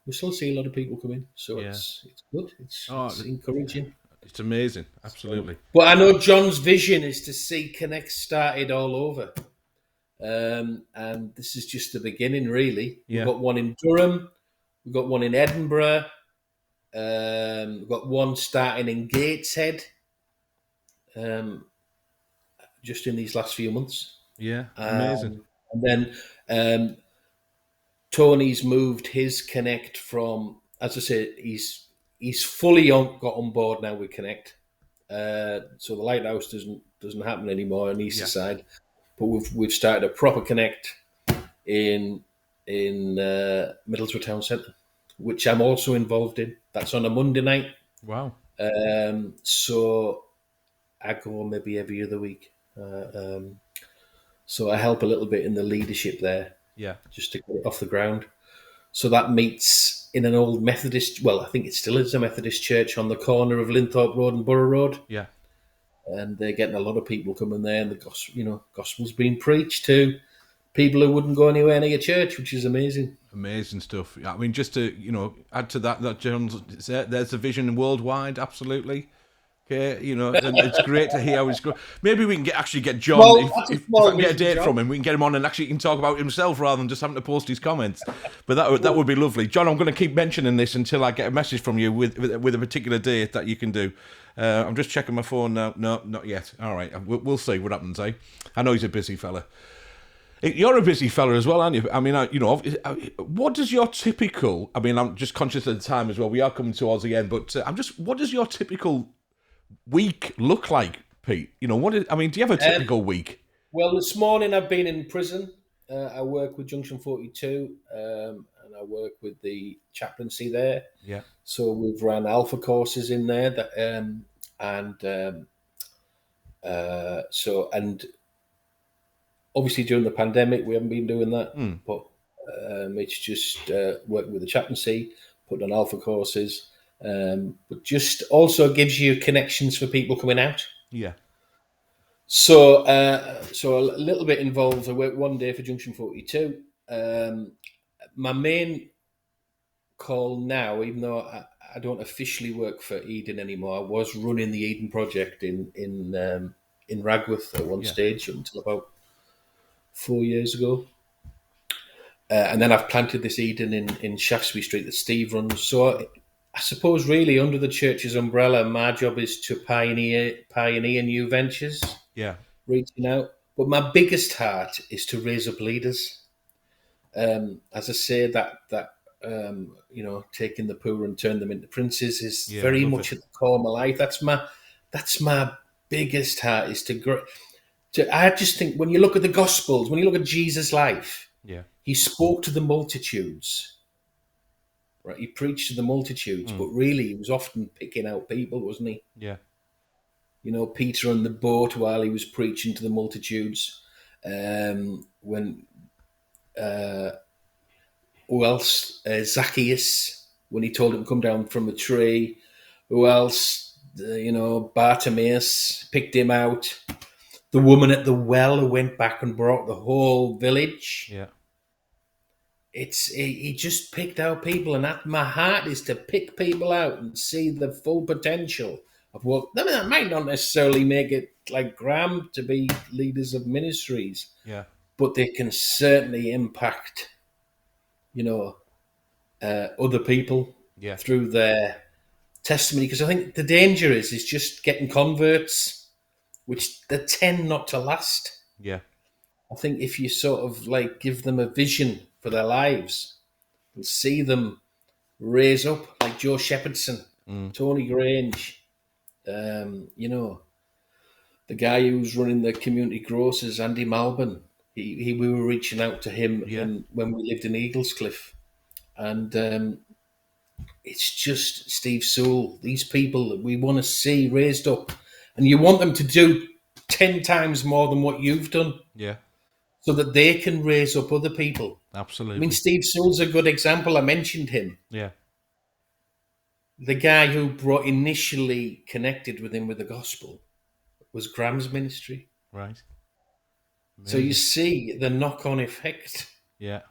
we still see a lot of people come in. So Yeah. it's good. It's Oh, encouraging. it's amazing, absolutely. But I know John's vision is to see Connect started all over. And this is just the beginning, really. Yeah. We've got one in Durham. We've got one in Edinburgh. We've got one starting in Gateshead, just in these last few months. Yeah, amazing. And then Tony's moved his Connect from, as I said, he's fully got on board now with Connect. So the Lighthouse doesn't happen anymore on Easter side, but we've started a proper Connect in Middlesbrough Town Centre, which I'm also involved in. That's on a Monday night. Wow. So I go maybe every other week. So I help a little bit in the leadership there, Yeah. just to get it off the ground. So that meets in an old Methodist, well, I think it still is a Methodist church on the corner of Linthorpe Road and Borough Road. Yeah. And they're getting a lot of people coming there, and the gospel's being preached to people who wouldn't go anywhere near church, which is amazing. Amazing stuff. I mean, just to add to that John's there's a vision worldwide. Absolutely. Okay, and it's great to hear how he's going. Maybe we can actually get John, Well, if I can get a date from him, we can get him on and actually he can talk about himself rather than just having to post his comments. But that would be lovely. John, I'm going to keep mentioning this until I get a message from you with a particular date that you can do. I'm just checking my phone now. No, not yet. All right, we'll see what happens, eh? I know he's a busy fella. You're a busy fella as well, aren't you? I mean, what does your typical... I mean, I'm just conscious of the time as well. We are coming towards the end, but what does your typical week look like, Pete? Do you have a typical week? Well, this morning I've been in prison. I work with Junction 42, and I work with the chaplaincy there. Yeah. So we've run alpha courses in there, and obviously during the pandemic we haven't been doing that, but it's just working with the chaplaincy, putting on alpha courses, but just also gives you connections for people coming out. Yeah. So a little bit involved. I work one day for Junction 42. My main call now, even though I don't officially work for Eden anymore, I was running the Eden project in Ragworth at one stage until about 4 years ago. And then I've planted this Eden in Shaftesbury Street that Steve runs. So I suppose really under the church's umbrella, my job is to pioneer new ventures. Yeah. Reaching out. But my biggest heart is to raise up leaders. As I say, that taking the poor and turn them into princes is very much at the core of my life. That's my biggest heart, is to grow. I just think when you look at the Gospels, when you look at Jesus' life, he spoke to the multitudes. Right, he preached to the multitudes, but really he was often picking out people, wasn't he? Yeah. Peter on the boat while he was preaching to the multitudes. Who else? Zacchaeus, when he told him to come down from a tree. Who else? Bartimaeus picked him out. The woman at the well who went back and brought the whole village. Yeah. He just picked out people, and my heart is to pick people out and see the full potential of what. I mean, that might not necessarily make it like Graham to be leaders of ministries, but they can certainly impact, other people through their testimony. Because I think the danger is just getting converts, which they tend not to last. Yeah. I think if you sort of like give them a vision for their lives, you'll see them raise up, like Joe Shepherdson, Tony Grange, the guy who's running the community grocers, Andy Malbon. We were reaching out to him when we lived in Eaglescliffe, and it's just Steve Sewell. These people that we want to see raised up, and you want them to do 10 times more than what you've done. Yeah. So that they can raise up other people. Absolutely. I mean, Steve Sewell's a good example. I mentioned him. Yeah. The guy who initially connected with him with the gospel was Graham's ministry. Right. Amazing. So you see the knock-on effect. Yeah.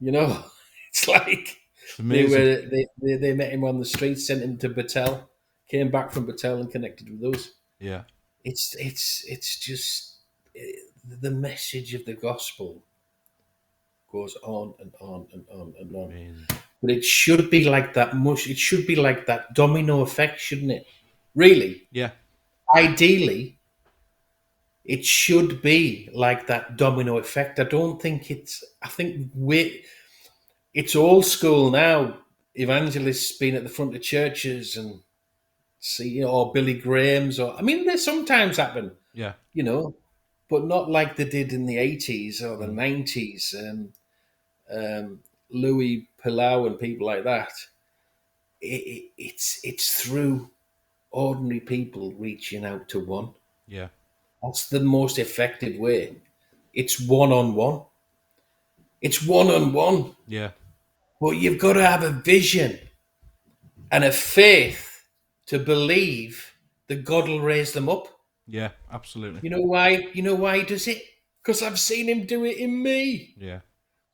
It's like they met him on the street, sent him to Battelle, came back from Battelle and connected with us. Yeah. It's just the message of the gospel goes on and on and on and on. Amazing. But it should be like that mush. It should be like that domino effect, shouldn't it? Really, Yeah. ideally, it should be like that domino effect. I don't think it's. I think it's old school now. Evangelists being at the front of churches and or Billy Graham's, or I mean, they sometimes happen, Yeah. but not like they did in the 80s or the Mm. 90s. Louis Pilau and people like that. It's through ordinary people reaching out to one. Yeah. That's the most effective way. It's one on one. It's one on one. Yeah. But you've got to have a vision and a faith to believe that God will raise them up. Yeah. Absolutely. You know why? You know why he does it? Because I've seen him do it in me. Yeah.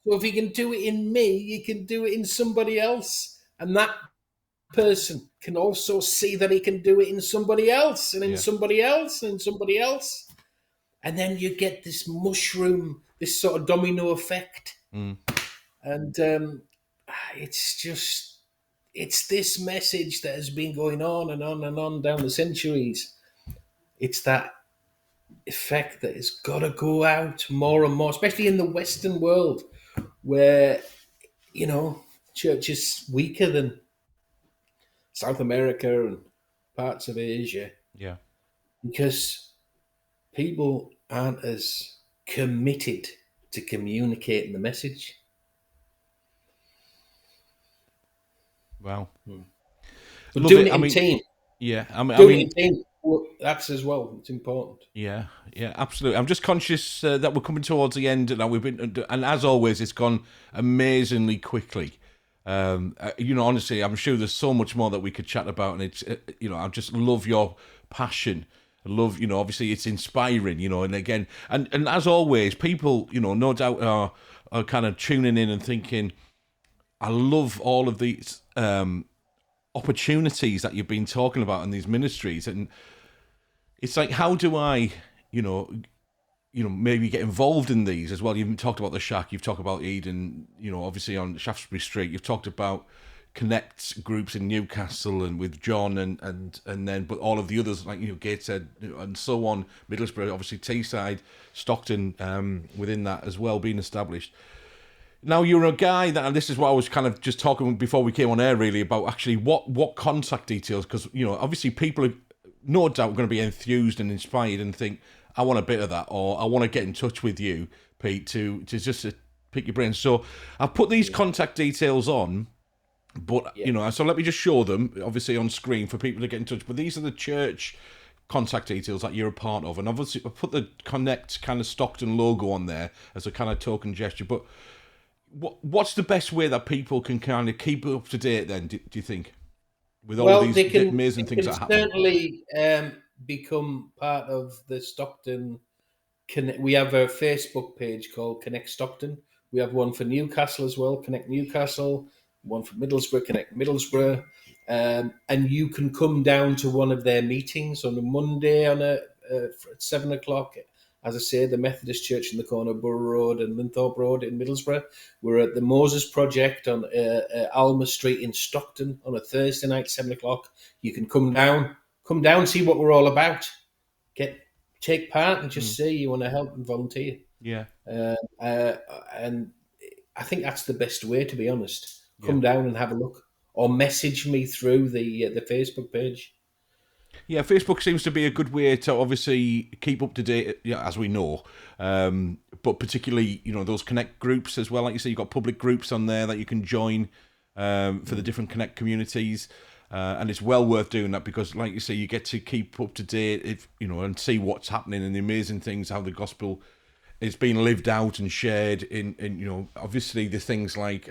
So if he can do it in me, he can do it in somebody else. And that person can also see that he can do it in somebody else and in Yeah. somebody else and somebody else. And then you get this mushroom, this sort of domino effect. Mm. And it's this message that has been going on and on and on down the centuries. It's that effect that has got to go out more and more, especially in the Western world, where church is weaker than South America and parts of Asia, Yeah. because people aren't as committed to communicating the message. Wow. But Love doing it. it in team, Yeah. doing it in team, that's as well. It's important. Yeah, absolutely. I'm just conscious that we're coming towards the end now. And as always, it's gone amazingly quickly. Honestly, I'm sure there's so much more that we could chat about, and it's, I just love your passion. I love, obviously it's inspiring, and again, and as always, people, no doubt are kind of tuning in and thinking, I love all of these opportunities that you've been talking about in these ministries, and it's like, how do I, maybe get involved in these as well? You've talked about the Shack, you've talked about Eden, obviously on Shaftesbury Street. You've talked about Connect groups in Newcastle and with John and then, but all of the others like Gateshead and so on, Middlesbrough, obviously Teesside, Stockton, within that as well being established. Now you're a guy that, and this is what I was kind of just talking before we came on air, really, about actually what contact details, because obviously people are no doubt going to be enthused and inspired and think, I want a bit of that, or I want to get in touch with you, Pete, to just to pick your brain. So I've put these contact details on, but so let me just show them, obviously on screen for people to get in touch. But these are the church contact details that you're a part of, and obviously I put the Connect kind of Stockton logo on there as a kind of token gesture. But what's the best way that people can kind of keep up to date then, do you think? With all these amazing things that happen. Certainly become part of the Stockton Connect. We have a Facebook page called Connect Stockton. We have one for Newcastle as well, Connect Newcastle. One for Middlesbrough, Connect Middlesbrough. And you can come down to one of their meetings on a Monday at 7 o'clock. As I say, the Methodist Church in the corner of Borough Road and Linthorpe Road in Middlesbrough. We're at the Moses Project on Alma Street in Stockton on a Thursday night, 7 o'clock. You can come down, see what we're all about. Take part and just say you want to help and volunteer. Yeah. And I think that's the best way, to be honest. Come down and have a look, or message me through the Facebook page. Yeah, Facebook seems to be a good way to obviously keep up to date, as we know. But particularly, those Connect groups as well. Like you say, you've got public groups on there that you can join for the different Connect communities. And it's well worth doing that because, like you say, you get to keep up to date, and see what's happening and the amazing things, how the gospel is being lived out and shared in obviously the things like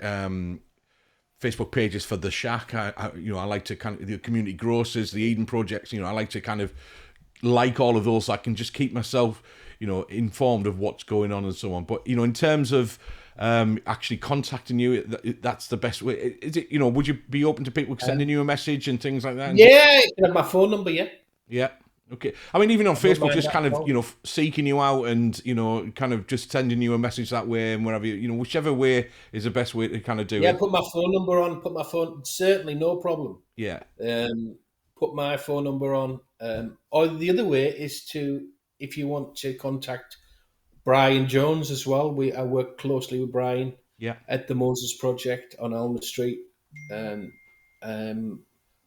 Facebook pages for the Shack. I like to kind of the community grocers, the Eden projects. I like to kind of like all of those. So I can just keep myself, informed of what's going on and so on. But in terms of actually contacting you, that's the best way. Is it? Would you be open to people sending you a message and things like that? Yeah, you can have my phone number. Yeah. Yeah. Okay. I mean, even on I don't Facebook, mind just that kind at of, all. seeking you out and, kind of just sending you a message that way and wherever, whichever way is the best way to kind of do Yeah, it. put my phone number on. Put my phone. Certainly, no problem. Yeah. Put my phone number on. Or the other way is if you want to contact Brian Jones as well. I work closely with Brian Yeah. at the Moses Project on Alma Street. Um, um,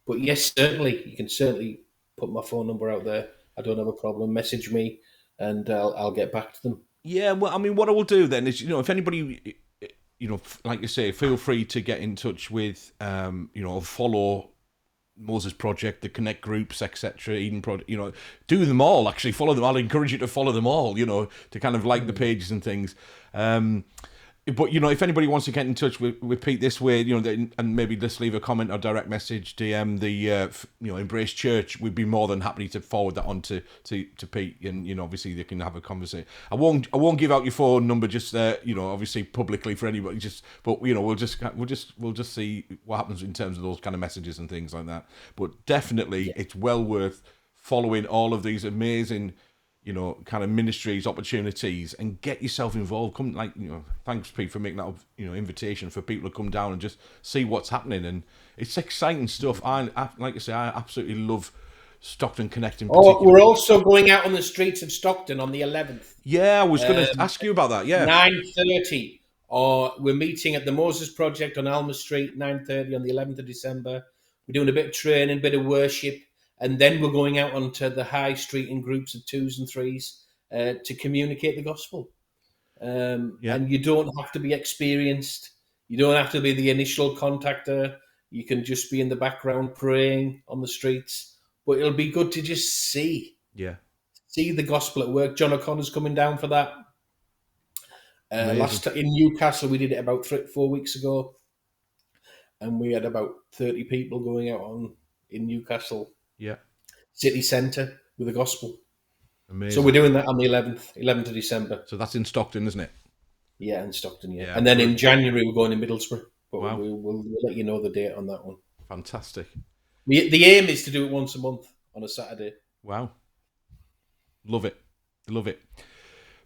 but yes, certainly you can certainly put my phone number out there. I don't have a problem. Message me, and I'll get back to them. Yeah. Well, I mean, what I will do then is, if anybody, like you say, feel free to get in touch with, follow Moses Project, the Connect groups, etc. Eden Project, do them all. Actually, follow them. I'll encourage you to follow them all. To kind of like the pages and things. But if anybody wants to get in touch with Pete this way, and maybe just leave a comment or direct message, DM the Embrace Church, we'd be more than happy to forward that on to Pete, and obviously they can have a conversation. I won't give out your phone number just obviously publicly for anybody. But we'll just see what happens in terms of those kind of messages and things like that. But definitely, it's well worth following all of these amazing, kind of ministries, opportunities, and get yourself involved. Come, thanks, Pete, for making that, invitation for people to come down and just see what's happening. And it's exciting stuff. I like I say, I absolutely love Stockton Connect in particular. Oh, we're also going out on the streets of Stockton on the 11th. Yeah, I was going to ask you about that. Yeah, 9:30. Or we're meeting at the Moses Project on Alma Street, 9:30 on the 11th of December. We're doing a bit of training, a bit of worship, and then we're going out onto the high street in groups of twos and threes to communicate the gospel. And you don't have to be experienced. You don't have to be the initial contactor. You can just be in the background praying on the streets. But it'll be good to just see the gospel at work. John O'Connor's coming down for that. Last in Newcastle, we did it about 4 weeks ago, and we had about 30 people going out in Newcastle city centre with the gospel. Amazing. So we're doing that on the 11th of December. So that's in Stockton, isn't it? Yeah, in Stockton, yeah. And then in January, we're going to Middlesbrough. But we'll let you know the date on that one. Fantastic. The aim is to do it once a month on a Saturday. Wow. Love it. Love it.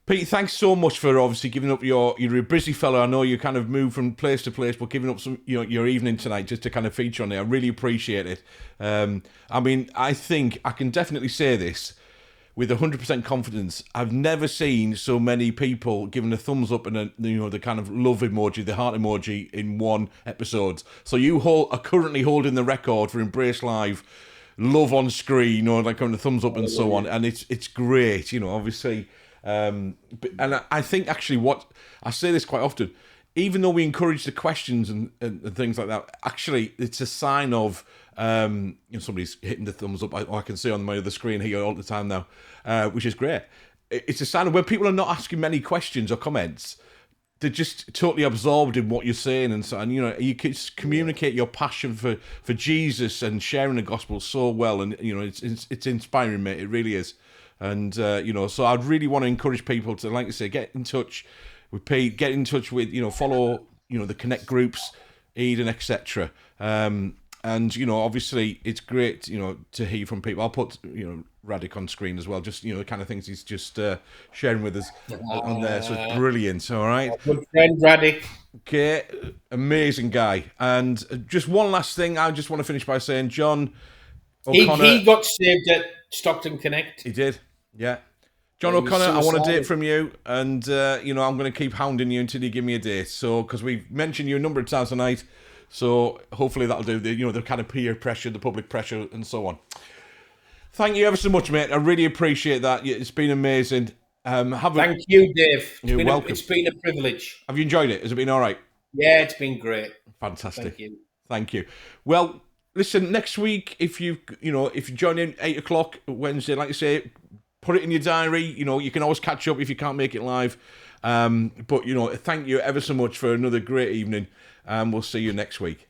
Pete, thanks so much for obviously giving up you're a busy fellow. I know you kind of move from place to place, but giving up some your evening tonight just to kind of feature on it. I really appreciate it. I mean, I think I can definitely say this with 100% confidence. I've never seen so many people giving a thumbs up and the kind of love emoji, the heart emoji in one episode. So you are currently holding the record for Embrace Live love on screen, or like on the thumbs up and so on, and it's great. Obviously. And I think actually what I say this quite often, even though we encourage the questions and things like that, actually it's a sign of somebody's hitting the thumbs up. I can see on my other screen here all the time now, which is great. It's a sign of when people are not asking many questions or comments, they're just totally absorbed in what you're saying, and so, and you can communicate your passion for Jesus and sharing the gospel so well, and it's inspiring, mate. It really is. And, so I'd really want to encourage people to, like I say, get in touch with Pete, get in touch with, follow, the Connect groups, Eden, etc. And, obviously it's great, to hear from people. I'll put, Radic on screen as well, just, the kind of things he's just sharing with us on there. So it's brilliant, all right? Good friend, Radic. Okay, amazing guy. And just one last thing, I just want to finish by saying, John O'Connor... He got saved at Stockton Connect. He did. Yeah. John O'Connor, I want a date from you, and, I'm going to keep hounding you until you give me a date. So, because we've mentioned you a number of times tonight, so hopefully that'll do, the kind of peer pressure, the public pressure, and so on. Thank you ever so much, mate. I really appreciate that. It's been amazing. Thank you, Dave. You're welcome. It's been a privilege. Have you enjoyed it? Has it been all right? Yeah, it's been great. Fantastic. Thank you. Well, listen, next week, if you join in 8 o'clock Wednesday, like I say, put it in your diary. You can always catch up if you can't make it live. But, thank you ever so much for another great evening. And we'll see you next week.